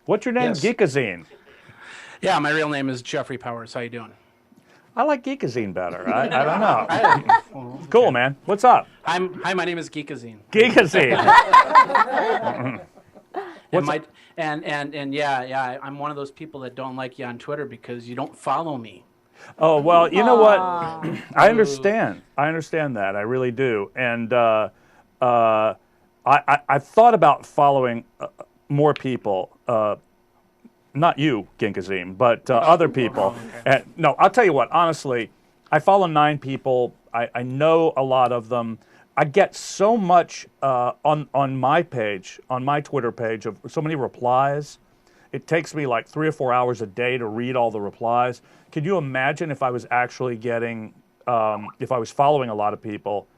what's your name? Yes. Geekazine. Yeah, my real name is Jeffrey Powers. How you doing? I like Geekazine better. I don't know. Cool, man. What's up? Hi, my name is Geekazine. Geekazine. And yeah, I'm one of those people that don't like you on Twitter because you don't follow me. Oh, well, you know what? I understand. I understand that. I really do. And I've thought about following more people. Not you, Ginkazim, but other people. And, no, I'll tell you what, honestly, I follow 9 people. I know a lot of them. I get so much on my page, on my Twitter page, of so many replies. It takes me like 3 or 4 hours a day to read all the replies. Could you imagine if I was actually getting, if I was following a lot of people,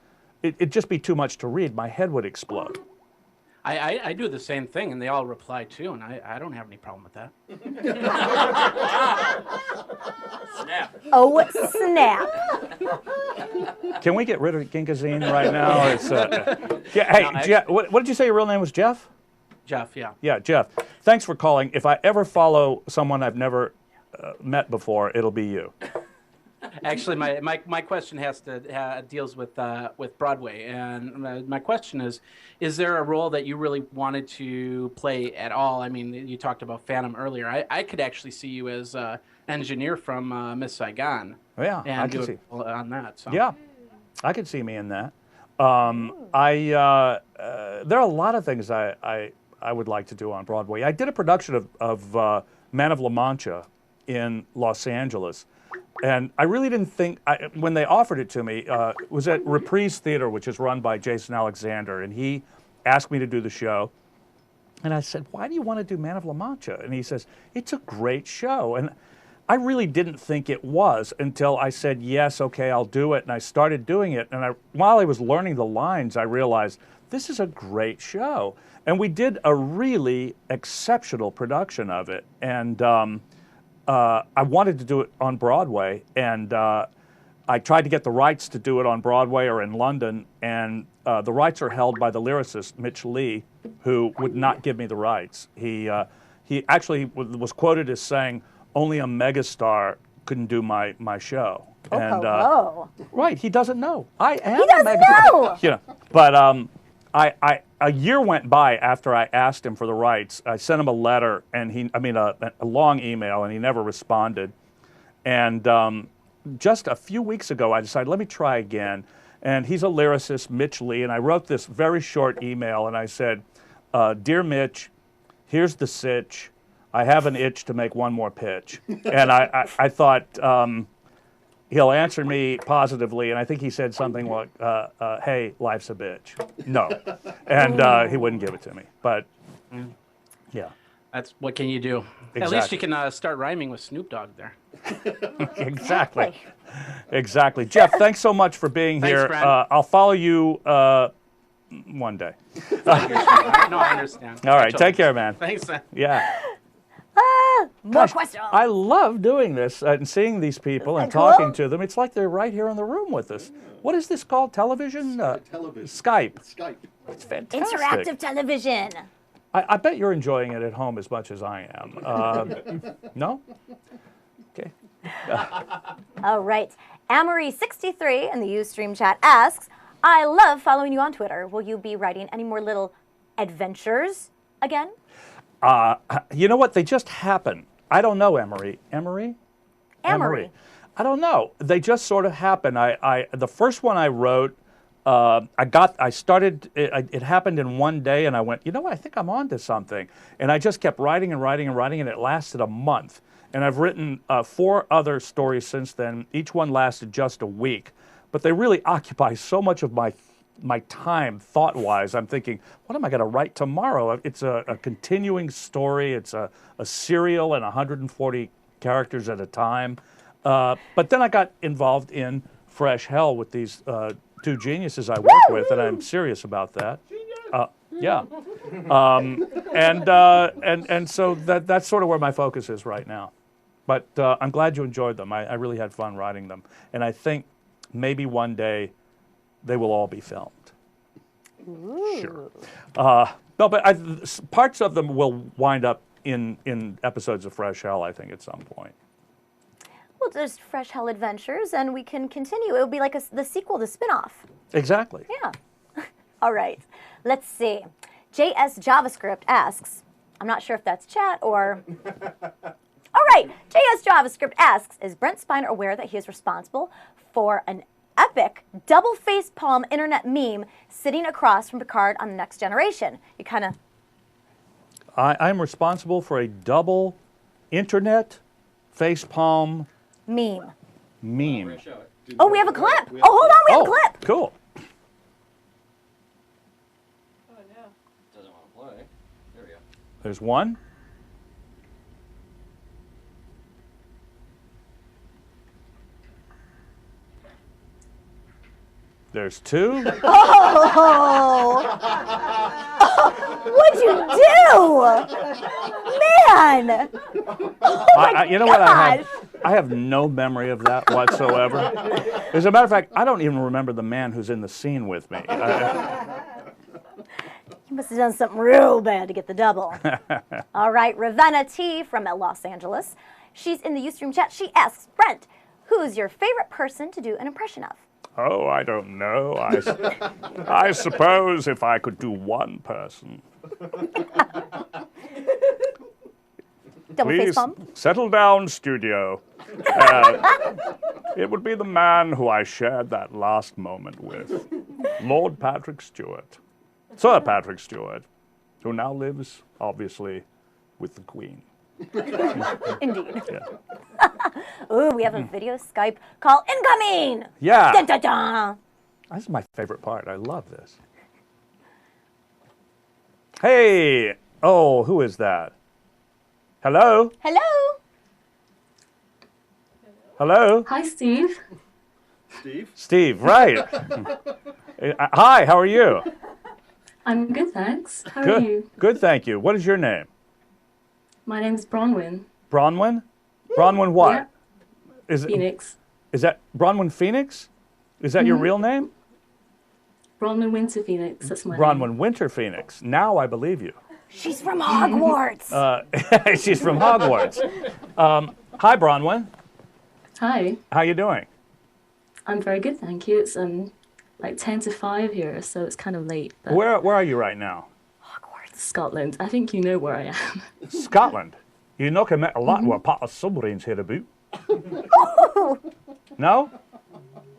it'd just be too much to read. My head would explode. I do the same thing, and they all reply too, and I don't have any problem with that. Snap. Oh, snap. Can we get rid of Ginkazine right now? It's, hey, Jeff, what did you say your real name was, Jeff? Jeff, yeah. Yeah, Jeff. Thanks for calling. If I ever follow someone I've never met before, it'll be you. Actually, my question deals with Broadway, and my question is there a role that you really wanted to play at all? I mean, you talked about Phantom earlier. I could actually see you as engineer from Miss Saigon. Oh, yeah, and I do can see. on that. So. Yeah, I could see me in that. There are a lot of things I would like to do on Broadway. I did a production of Man of La Mancha in Los Angeles. And I really didn't think, when they offered it to me, it was at Reprise Theater, which is run by Jason Alexander, and he asked me to do the show. And I said, why do you want to do Man of La Mancha? And he says, it's a great show. And I really didn't think it was until I said, yes, okay, I'll do it. And I started doing it. And while I was learning the lines, I realized, this is a great show. And we did a really exceptional production of it. And I wanted to do it on Broadway, and I tried to get the rights to do it on Broadway or in London, and the rights are held by the lyricist Mitch Lee, who would not give me the rights. He actually was quoted as saying, only a megastar couldn't do my show. Oh, and hello. right, he doesn't know. I am He doesn't a megastar. know. Yeah, but a year went by after I asked him for the rights. I sent him a letter, and a long email, and he never responded. And just a few weeks ago, I decided, let me try again. And he's a lyricist, Mitch Lee, and I wrote this very short email, and I said, Dear Mitch, here's the sitch. I have an itch to make one more pitch. And I thought he'll answer me positively, and I think he said something like, hey, life's a bitch. No. And he wouldn't give it to me. But, yeah. That's what can you do? Exactly. At least you can start rhyming with Snoop Dogg there. Exactly. Exactly. Jeff, thanks so much for being Thanks, here. Brent. I'll follow you one day. No, I understand. All right. Take care, man. Thanks, man. Yeah. More Gosh, questions. I love doing this and seeing these people and Isn't that talking cool? to them. It's like they're right here in the room with us. What is this called? Television? Television. Skype. Skype. It's fantastic. Interactive television. I bet you're enjoying it at home as much as I am. No? Okay. All right. Amory63 in the Ustream chat asks, I love following you on Twitter. Will you be writing any more little adventures again? You know what? They just happen. I don't know, Emery. Emery? Amory. I don't know. They just sort of happen. The first one I wrote, it happened in one day, and I went, you know what, I think I'm onto something. And I just kept writing and writing and writing, and it lasted a month. And I've written 4 other stories since then. Each one lasted just a week. But they really occupy so much of my time, thought-wise. I'm thinking, what am I going to write tomorrow? It's a continuing story. It's a serial and 140 characters at a time. But then I got involved in Fresh Hell with these 2 geniuses I work with, and I'm serious about that. Yeah. And so that's sort of where my focus is right now. But I'm glad you enjoyed them. I really had fun writing them. And I think maybe one day they will all be filmed. Ooh. Sure. No, but parts of them will wind up in episodes of Fresh Hell, I think, at some point. Well, there's Fresh Hell Adventures, and we can continue. It would be like the sequel, the spin-off. Exactly. Yeah. All right. Let's see. JS JavaScript asks, I'm not sure if that's chat or... All right. JS JavaScript asks, is Brent Spiner aware that he is responsible for an epic double facepalm internet meme sitting across from Picard on The Next Generation? You kind of... I'm responsible for a double internet facepalm meme. Oh, we have a clip. Oh, hold on. We have a clip. Cool. Oh, no. Doesn't want to play. There we go. There's one. There's 2. Oh! What'd you do? Man! Oh my you know what? gosh. I have no memory of that whatsoever. As a matter of fact, I don't even remember the man who's in the scene with me. You must have done something real bad to get the double. All right, Ravenna T from Los Angeles. She's in the Ustream chat. She asks, Brent, who's your favorite person to do an impression of? Oh, I don't know. I suppose if I could do one person. Double Please facepalm? settle down, studio. It would be the man who I shared that last moment with, Lord Patrick Stewart. Sir Patrick Stewart, who now lives, obviously, with the Queen. Indeed. Yeah. Ooh, we have a video Skype call incoming! Yeah. Dun, dun, dun. This is my favorite part. I love this. Hey! Oh, who is that? Hello? Hello? Hello? Hi, Steve. Steve? Steve, right. Hi, how are you? I'm good, thanks. How are Good. you? Good, thank you. What is your name? My name's Bronwyn. Bronwyn? Bronwyn what? Yeah. Is it, Phoenix. is that Bronwyn Phoenix? Is that your real name? Bronwyn Winter Phoenix, that's my name. Bronwyn Winter Phoenix. Now I believe you. She's from Hogwarts. She's from Hogwarts. Hi, Bronwyn. Hi. How you doing? I'm very good, thank you. It's like 10 to 5 here, so it's kind of late. But Where are you right now? Scotland. I think you know where I am. Scotland. You know, I met a lot with Papa's submarines here about. No?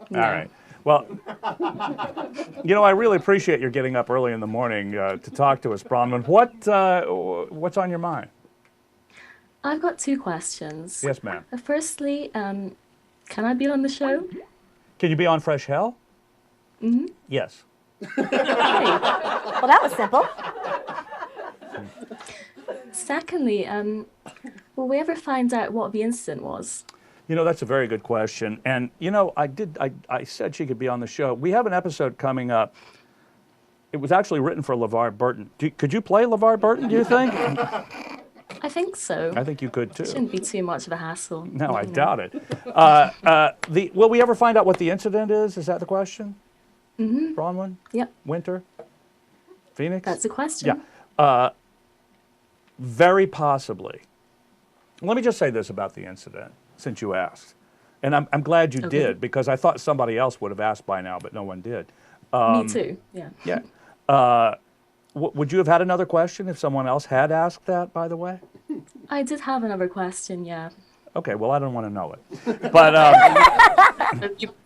No. All right. Well, I really appreciate your getting up early in the morning to talk to us, Bronwyn. What's on your mind? I've got 2 questions. Yes, ma'am. Firstly, can I be on the show? Can you be on Fresh Hell? Mm-hmm. Yes. Well, that was simple. Secondly, will we ever find out what the incident was? That's a very good question. And, I said she could be on the show. We have an episode coming up. It was actually written for LeVar Burton. Could you play LeVar Burton, do you think? I think so. I think you could, too. Shouldn't be too much of a hassle. No, I doubt it. Will we ever find out what the incident is? Is that the question? Mm-hmm. Bronwyn? Yep. Winter? Phoenix? That's the question. Yeah. Very possibly. Let me just say this about the incident, since you asked. And I'm glad you did, because I thought somebody else would have asked by now, but no one did. Me too, yeah. Yeah. Would you have had another question if someone else had asked that, by the way? I did have another question, yeah. Okay, well, I don't want to know it. But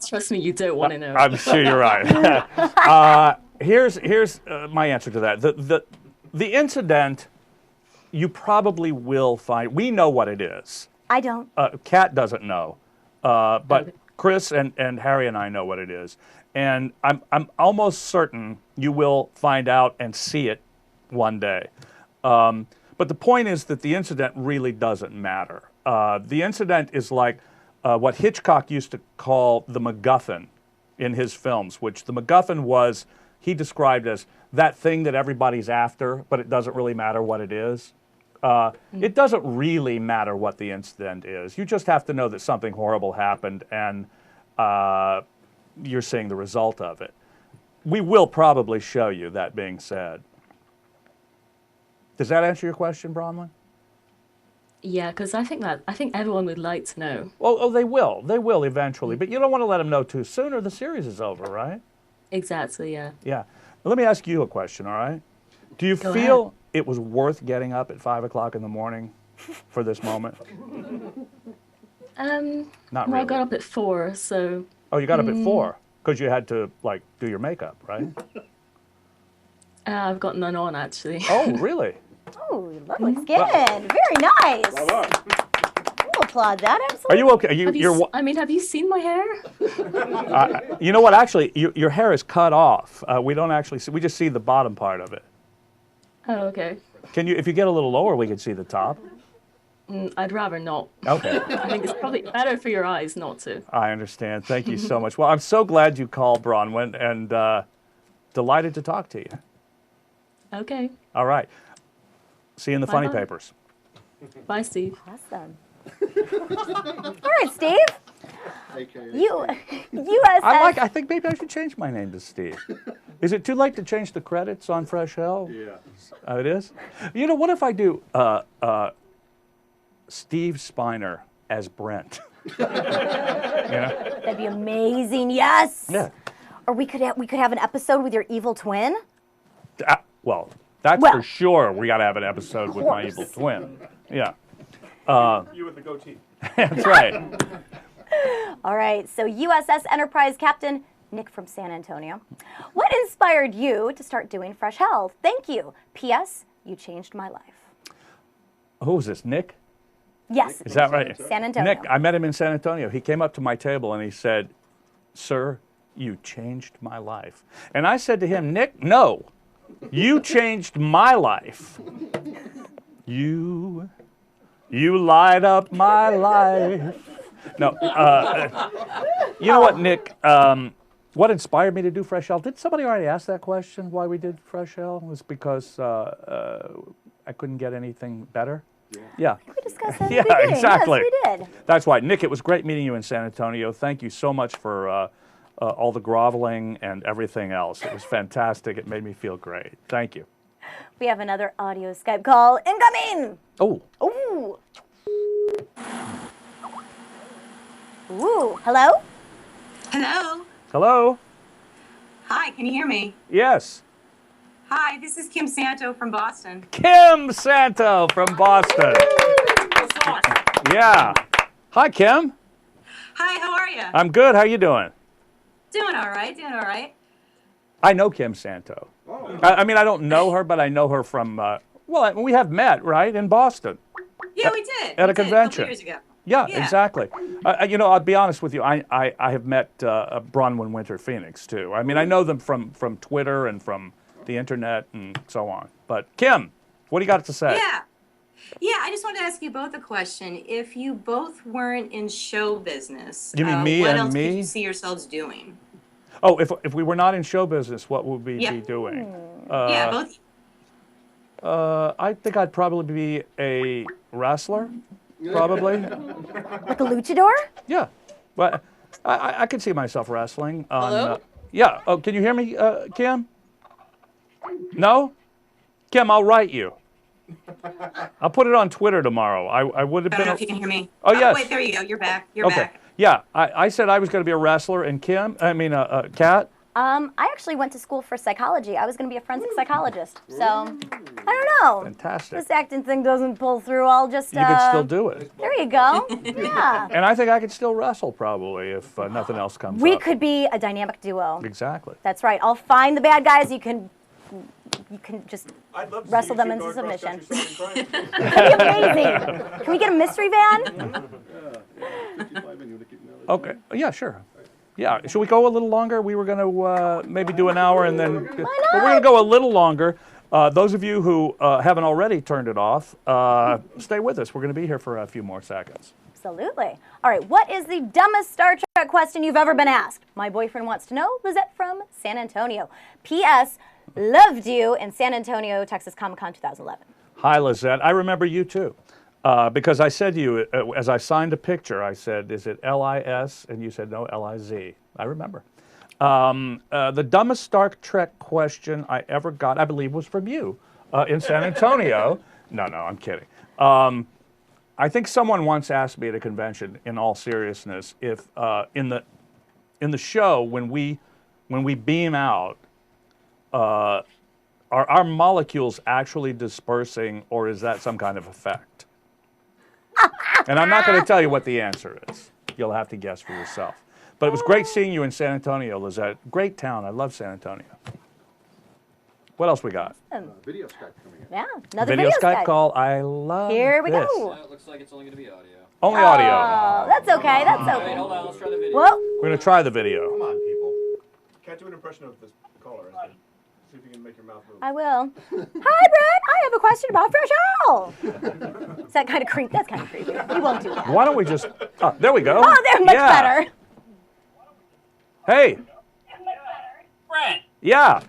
trust me, you don't want to know. I'm sure you're right. Here's my answer to that. The incident, you probably will find. We know what it is. I don't. Kat doesn't know, but Chris and Harry and I know what it is, and I'm almost certain you will find out and see it one day. But the point is that the incident really doesn't matter. The incident is like what Hitchcock used to call the MacGuffin in his films, which the MacGuffin was, he described as that thing that everybody's after, but it doesn't really matter what it is. It doesn't really matter what the incident is. You just have to know that something horrible happened and you're seeing the result of it. We will probably show you, that being said. Does that answer your question, Bronwyn? Yeah, because I think everyone would like to know. Oh, they will. They will eventually. But you don't want to let them know too soon or the series is over, right? Exactly, yeah. Yeah. Let me ask you a question, all right? Do you Go feel ahead. it was worth getting up at 5 o'clock in the morning for this moment? Not really. I got up at 4, so... Oh, you got up at 4 because you had to, do your makeup, right? I've got none on, actually. Oh, really? Oh, lovely skin. Very nice. We'll applaud that, absolutely. Are you okay? Have you seen my hair? You know what? Actually, your hair is cut off. We don't actually see. We just see the bottom part of it. Oh, okay. Can you? If you get a little lower, we can see the top. I'd rather not. Okay. I think it's probably better for your eyes not to. I understand. Thank you so much. Well, I'm so glad you called, Bronwyn, and delighted to talk to you. Okay. All right. See you in the funny Bye-bye. papers. Bye, Steve. Awesome. All right, Steve. USS. I think maybe I should change my name to Steve. Is it too late to change the credits on Fresh Hell? Yeah. It is? What if I do Steve Spiner as Brent? That'd be amazing. Yes. Yeah. Or we could have an episode with your evil twin. Well, that's for sure. We got to have an episode with my evil twin. Yeah. You with the goatee. That's right. All right. So USS Enterprise Captain Nick from San Antonio. What inspired you to start doing Fresh Hell? Thank you. P.S. You changed my life. Who is this, Nick? Yes. Is that right? San Antonio. Nick, I met him in San Antonio. He came up to my table and he said, "Sir, you changed my life." And I said to him, "Nick, no. You changed my life. You light up my life." No, you know what, Nick? What inspired me to do Fresh Hell? Did somebody already ask that question? Why we did Fresh Hell? It was because I couldn't get anything better. Yeah. We discussed that. Yeah, exactly. Yes, we did. That's why, Nick. It was great meeting you in San Antonio. Thank you so much for all the groveling and everything else. It was fantastic. It made me feel great. Thank you. We have another audio Skype call incoming. Oh. Ooh. Ooh. Hello? Hello. Hello. Hi, can you hear me? Yes. Hi, this is Kim Santo from Boston. Kim Santo from Boston. Yeah. Hi, Kim. Hi, how are you? I'm good. How you doing? Doing all right, doing all right. I know Kim Santo. Oh. I mean, I don't know her, but I know her from, well, we have met, right, in Boston. Yeah, we did. At We a did convention. A couple years ago. Yeah, Yeah. exactly. You know, I'll be honest with you. I have met Bronwyn Winter Phoenix, too. I mean, I know them from Twitter and from the internet and so on. But, Kim, what do you got to say? Yeah. Yeah, I just wanted to ask you both a question. If you both weren't in show business, You mean me what and else me? could you see yourselves doing? Oh, if we were not in show business, what would we Yeah. be doing? Yeah, both. I think I'd probably be a wrestler, probably. Like a luchador? Yeah. Well, I could see myself wrestling. On, Hello? yeah. Oh, can you hear me, Kim? No? Kim, I'll write you. I'll put it on Twitter tomorrow. I would have I been. don't know if you can hear me. Oh, yes. Wait, there you go. You're back. You're Okay. back. Yeah. I said I was going to be a wrestler, and Kat? I actually went to school for psychology. I was going to be a forensic psychologist. So, I don't know. Fantastic. This acting thing doesn't pull through. I'll just. You could still do it. There you go. Yeah. And I think I could still wrestle, probably, if nothing else comes We up. could be a dynamic duo. Exactly. That's right. I'll find the bad guys. You can just I'd love to wrestle see them you into two go submission. cross-country sailing crying. That'd be amazing. Can we get a mystery van? Okay. Yeah, sure. Yeah. Should we go a little longer? We were going to maybe do an hour and then. Why not? We're going to go a little longer. Those of you who haven't already turned it off, stay with us. We're going to be here for a few more seconds. Absolutely. All right. What is the dumbest Star Trek question you've ever been asked? My boyfriend wants to know. Lizette from San Antonio. P.S. Loved you in San Antonio, Texas Comic-Con 2011. Hi, Lizette. I remember you too. Because I said to you, as I signed a picture, I said, is it L-I-S? And you said, no, L-I-Z. I remember. The dumbest Star Trek question I ever got, I believe, was from you in San Antonio. No, I'm kidding. I think someone once asked me at a convention, in all seriousness, if in the show, when we beam out, are our molecules actually dispersing, or is that some kind of effect? And I'm not going to tell you what the answer is. You'll have to guess for yourself. But it was great seeing you in San Antonio, Lizette. Great town. I love San Antonio. What else we got? Video Skype coming in. Yeah, another Video Skype call. I love Here we this. go. It looks like it's only going to be audio. Only audio. Oh, that's okay. That's Wait, okay. hold on. Let's try the video. Whoa. We're going to try the video. Come on, people. Can't do an impression of this caller. See if you can make your mouth move. I will. Hi, Brent. I have a question about Fresh Owl. Is that kind of creepy? That's kind of creepy. We won't do that. Why don't we just... Oh, there we go. Oh, they're much Yeah. better. Hey. Brent, Yeah.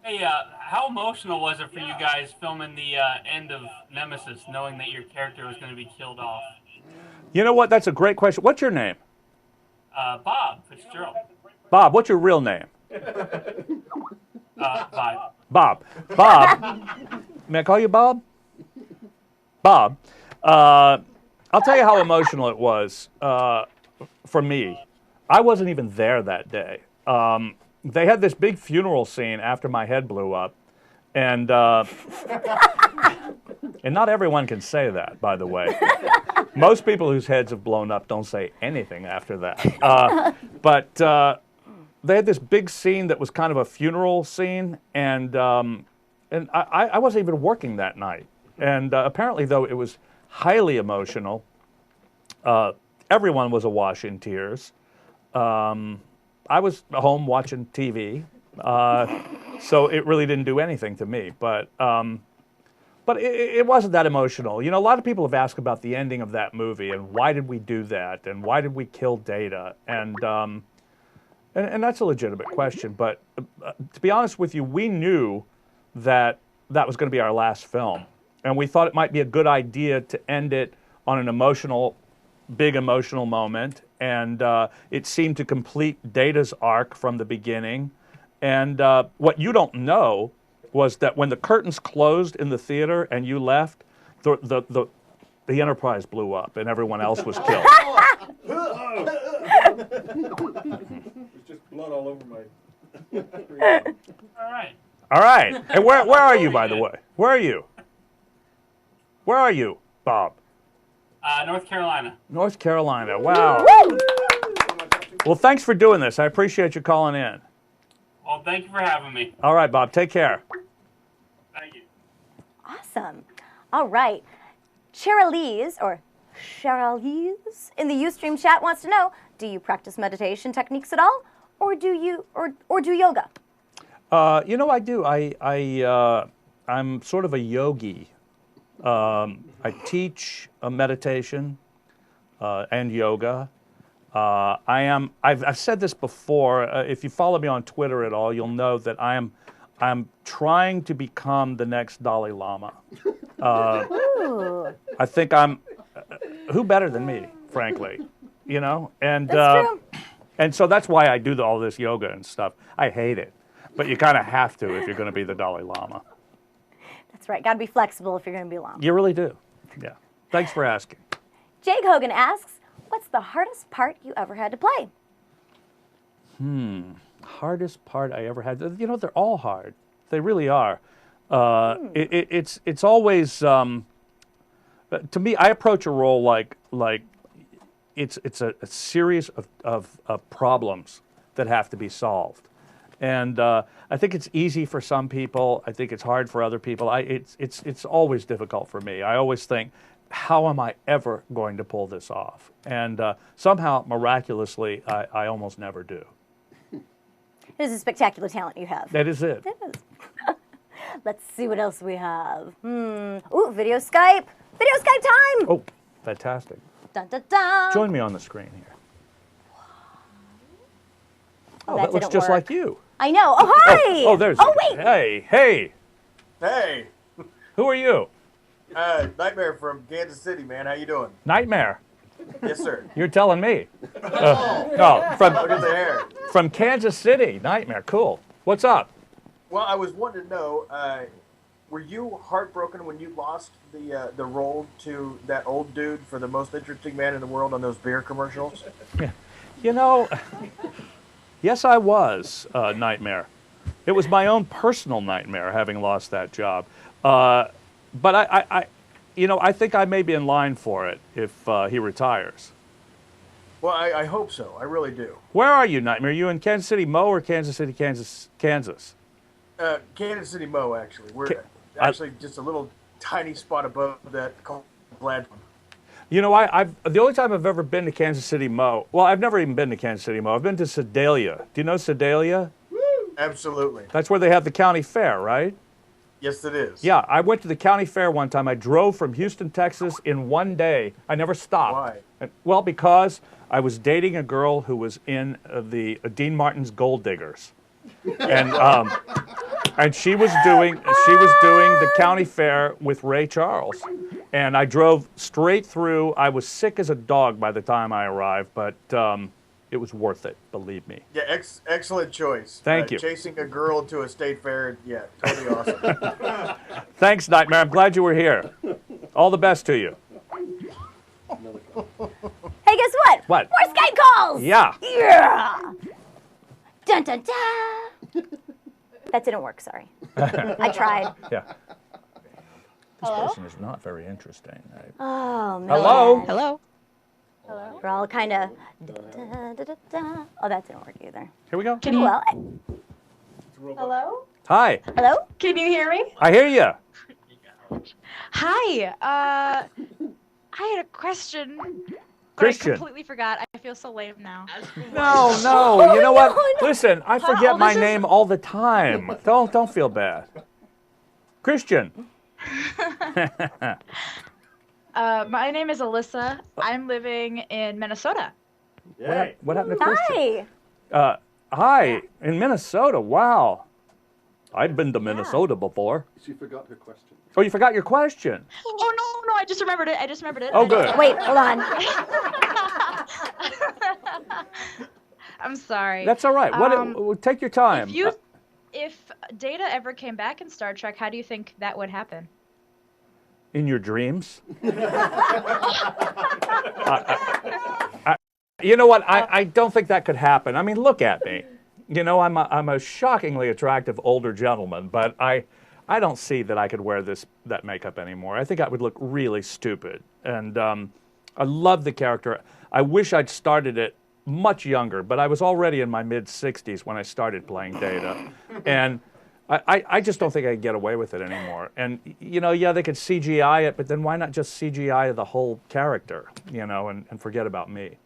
hey, how emotional was it for you guys filming the end of Nemesis, knowing that your character was going to be killed off? You know what? That's a great question. What's your name? Bob Fitzgerald. Bob. What's your real name? Bob. Bob. Bob. May I call you Bob? Bob. I'll tell you how emotional it was for me. I wasn't even there that day. They had this big funeral scene after my head blew up. And not everyone can say that, by the way. Most people whose heads have blown up don't say anything after that. But they had this big scene that was kind of a funeral scene, and I wasn't even working that night. And apparently, though, it was highly emotional. Everyone was awash in tears. I was home watching TV, so it really didn't do anything to me. But it wasn't that emotional. You know, a lot of people have asked about the ending of that movie and why did we do that and why did we kill Data and that's a legitimate question. But to be honest with you, we knew that that was going to be our last film, and we thought it might be a good idea to end it on an emotional, big emotional moment. And it seemed to complete Data's arc from the beginning. And what you don't know was that when the curtains closed in the theater and you left, the Enterprise blew up and everyone else was killed. There's just blood all over my... All right. All right. And where are you, by the way? Where are you? Where are you, Bob? North Carolina. North Carolina. Wow. Well, thanks for doing this. I appreciate you calling in. Well, thank you for having me. All right, Bob. Take care. Thank you. Awesome. All right. Cheryl in the Ustream chat wants to know, do you practice meditation techniques at all? Or do you do yoga? You know, I do. I'm sort of a yogi. I teach meditation and yoga. I've said this before. If you follow me on Twitter at all, you'll know that I'm trying to become the next Dalai Lama. I think who better than me, frankly, you know? And That's true. And so that's why I do all this yoga and stuff. I hate it, but you kind of have to if you're going to be the Dalai Lama. That's right. Got to be flexible if you're going to be long. You really do. Yeah. Thanks for asking. Jake Hogan asks, what's the hardest part you ever had to play? Hardest part I ever had. You know, they're all hard. They really are. It's always to me. I approach a role like it's a series of problems that have to be solved, and I think it's easy for some people. I think it's hard for other people. It's always difficult for me. I always think, how am I ever going to pull this off? And somehow, miraculously, I almost never do. It is a spectacular talent you have. That is it. It is. Let's see what else we have. Ooh, video Skype. Video Skype time. Oh, fantastic. Dun, dun, dun. Join me on the screen here. Oh, that looks didn't just work. like you. I know. Oh, hi. Oh, there's. Oh, wait. Hey. Hey. Who are you? Nightmare from Kansas City, man. How you doing? Nightmare. Yes, sir. You're telling me. Look at the hair. From Kansas City. Nightmare. Cool. What's up? Well, I was wanting to know, were you heartbroken when you lost the role to that old dude for the most interesting man in the world on those beer commercials? You know, yes, I was, Nightmare. It was my own personal nightmare having lost that job. But I think I may be in line for it if he retires. Well, I hope so. I really do. Where are you, Nightmare? Are you in Kansas City, Mo, or Kansas City, Kansas? Kansas City, Mo, actually. We're actually just a little tiny spot above that called Glad. You know, the only time I've ever been to Kansas City, Mo, well, I've never even been to Kansas City, Mo. I've been to Sedalia. Do you know Sedalia? Absolutely. That's where they have the county fair, right? Yes, it is. Yeah, I went to the county fair one time. I drove from Houston, Texas in one day. I never stopped. Why? Well, because I was dating a girl who was in the Dean Martin's Gold Diggers. And she was doing the county fair with Ray Charles. And I drove straight through. I was sick as a dog by the time I arrived, but it was worth it, believe me. Yeah, excellent choice. Thank you. Chasing a girl to a state fair, yeah, totally awesome. Thanks, Nightmare. I'm glad you were here. All the best to you. Hey, guess what? What? More Skype calls. Yeah. Yeah. Dun, dun, dun. That didn't work, sorry. I tried. Yeah. This Hello? person is not very interesting. Oh, man. Hello? Hello? We're all kind of... Oh, that didn't work either. Here we go. Can you... Well, Hello? Hi. Hello? Can you hear me? I hear you. Hi. I had a question. But Christian. I completely forgot. I feel so lame now. No. You know what? no. Listen, I forget my name all the time. Don't feel bad. Christian. My name is Alyssa. I'm living in Minnesota. What happened to Christian? Hi. In Minnesota. Wow. I'd been to Minnesota before. She forgot her question. Oh, you forgot your question. Oh, no, I just remembered it. Oh, good. Wait, hold on. I'm sorry. That's all right. Take your time. If Data ever came back in Star Trek, how do you think that would happen? In your dreams? You know what? I don't think that could happen. I mean, look at me. You know, I'm a shockingly attractive older gentleman, but I don't see that I could wear that makeup anymore. I think I would look really stupid. And I love the character. I wish I'd started it much younger, but I was already in my mid-60s when I started playing Data. And I just don't think I could get away with it anymore. And, you know, yeah, they could CGI it, but then why not just CGI the whole character, you know, and forget about me?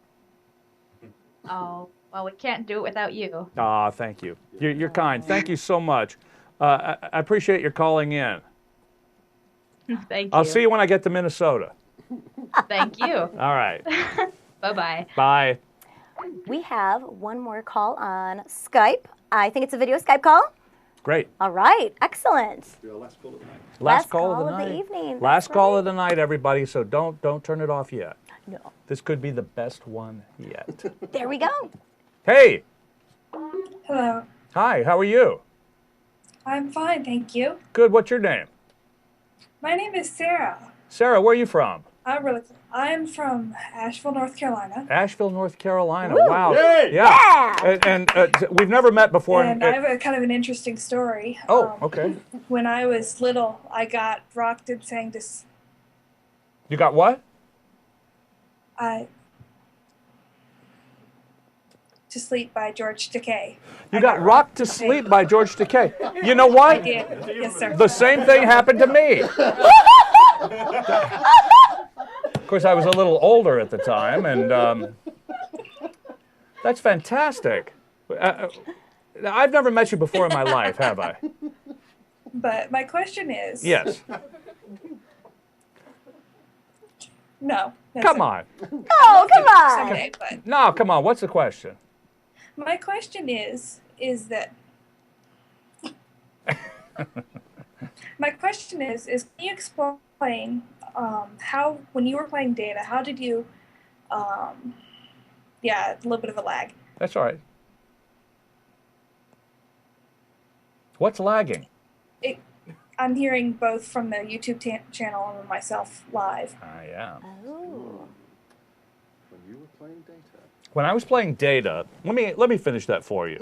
Oh, well, we can't do it without you. Ah, thank you. You're kind. Thank you so much. I appreciate your calling in. Thank you. I'll see you when I get to Minnesota. Thank you. All right. Bye-bye. Bye. We have one more call on Skype. I think it's a video Skype call. Great. All right, excellent. Last call of the night. Last call of the night. evening. Last call of the night, everybody. So don't turn it off yet. No. This could be the best one yet. There we go. Hey. Hello. Hi. How are you? I'm fine, thank you. Good. What's your name? My name is Sarah. Sarah. Where are you from? I'm from Asheville, North Carolina. Asheville, North Carolina. Woo! Wow. Yay! Yeah. And we've never met before. And I have a kind of an interesting story. Oh, okay. When I was little, I got rocked and sang to You got what? To Sleep by George Takei. You got rocked to sleep by George Takei. You know what? I did. Yes, sir. The same thing happened to me. Of course, I was a little older at the time, and that's fantastic. I've never met you before in my life, have I? But my question is... Yes. No. Come on. Oh, come on. Someday, but No, come on. What's the question? my question is that... My question is can you explain how, when you were playing Data, how did you, yeah, a little bit of a lag. That's all right. What's lagging? I'm hearing both from the YouTube channel and myself live. I am. Oh. When you were playing Data. When I was playing Data, let me finish that for you.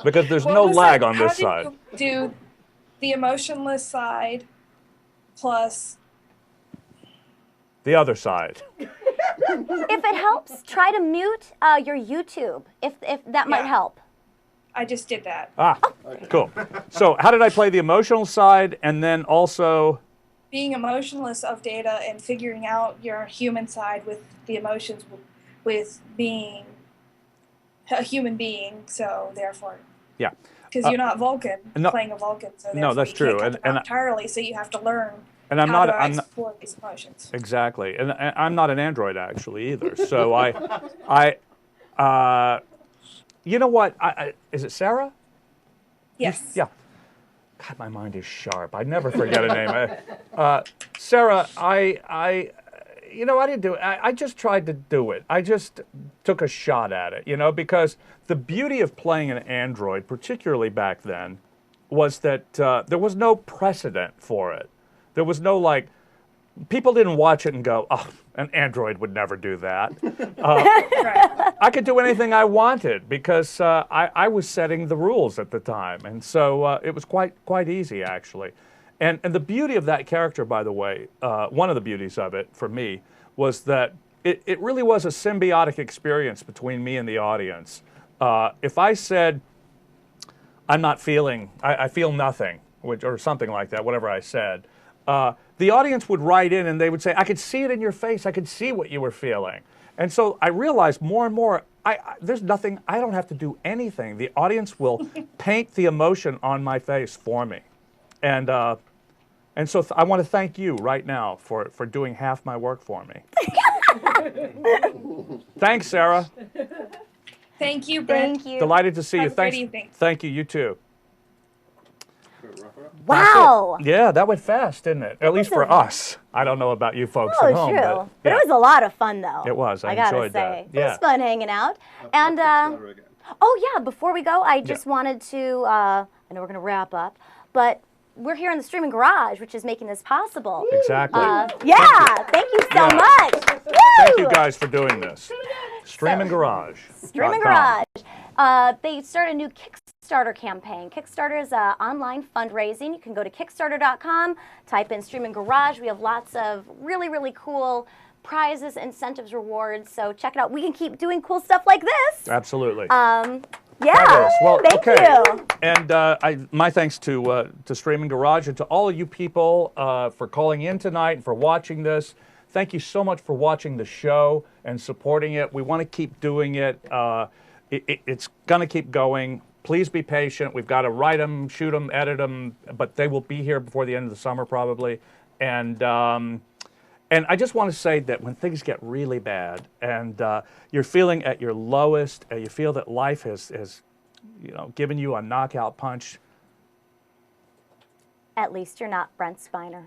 Because there's no lag on this side. How did you do the emotionless side plus The other side. If it helps, try to mute your YouTube, if that might help. I just did that. Ah, cool. So how did I play the emotional side and then also... Being emotionless of Data and figuring out your human side with the emotions with being a human being, so therefore... Yeah. Because you're not Vulcan, playing a Vulcan, so no, that's true. And entirely, so you have to learn and I'm how not, to I'm explore these emotions. Exactly. And I'm not an android, actually, either. So you know what? Is it Sarah? Yes. Yeah. God, my mind is sharp. I never forget a name. Sarah, you know, I didn't do it. I just tried to do it. I just took a shot at it, you know, because the beauty of playing an android, particularly back then, was that there was no precedent for it. There was no, like, people didn't watch it and go, oh, an android would never do that. I could do anything I wanted because I was setting the rules at the time. And so it was quite easy, actually. And the beauty of that character, by the way, one of the beauties of it for me was that it really was a symbiotic experience between me and the audience. If I said, I'm not feeling, I feel nothing, or something like that, whatever I said, the audience would write in and they would say, I could see it in your face, I could see what you were feeling. And so I realized more and more, there's nothing, I don't have to do anything. The audience will paint the emotion on my face for me. And so I want to thank you right now for doing half my work for me. Thanks, Sarah. Thank you, Brent. Thank you. Delighted to see you. Have a Thanks. great evening. Thank you. You too. Wow. Yeah, that went fast, didn't it? At least for us. I don't know about you folks Oh, at home. true. But it was a lot of fun, though. It was. I gotta enjoyed say. that. It was fun hanging out. And oh yeah, before we go, I just wanted to. I know we're gonna wrap up, but we're here in the Streaming Garage, which is making this possible. Exactly. Yeah. Thank you so much. Woo! Thank you guys for doing this. Streaming Garage. Streaming Garage. They started a new Kickstarter Kickstarter campaign. Kickstarter is online fundraising. You can go to Kickstarter.com, type in Streamin Garage. We have lots of really, really cool prizes, incentives, rewards. So check it out. We can keep doing cool stuff like this. Absolutely. Yeah. Fabulous. Well, thank okay. you. And my thanks to Streamin Garage and to all of you people for calling in tonight and for watching this. Thank you so much for watching the show and supporting it. We want to keep doing it. It's going to keep going. Please be patient. We've got to write them, shoot them, edit them, but they will be here before the end of the summer probably. And I just want to say that when things get really bad and you're feeling at your lowest, and you feel that life has given you a knockout punch. At least you're not Brent Spiner.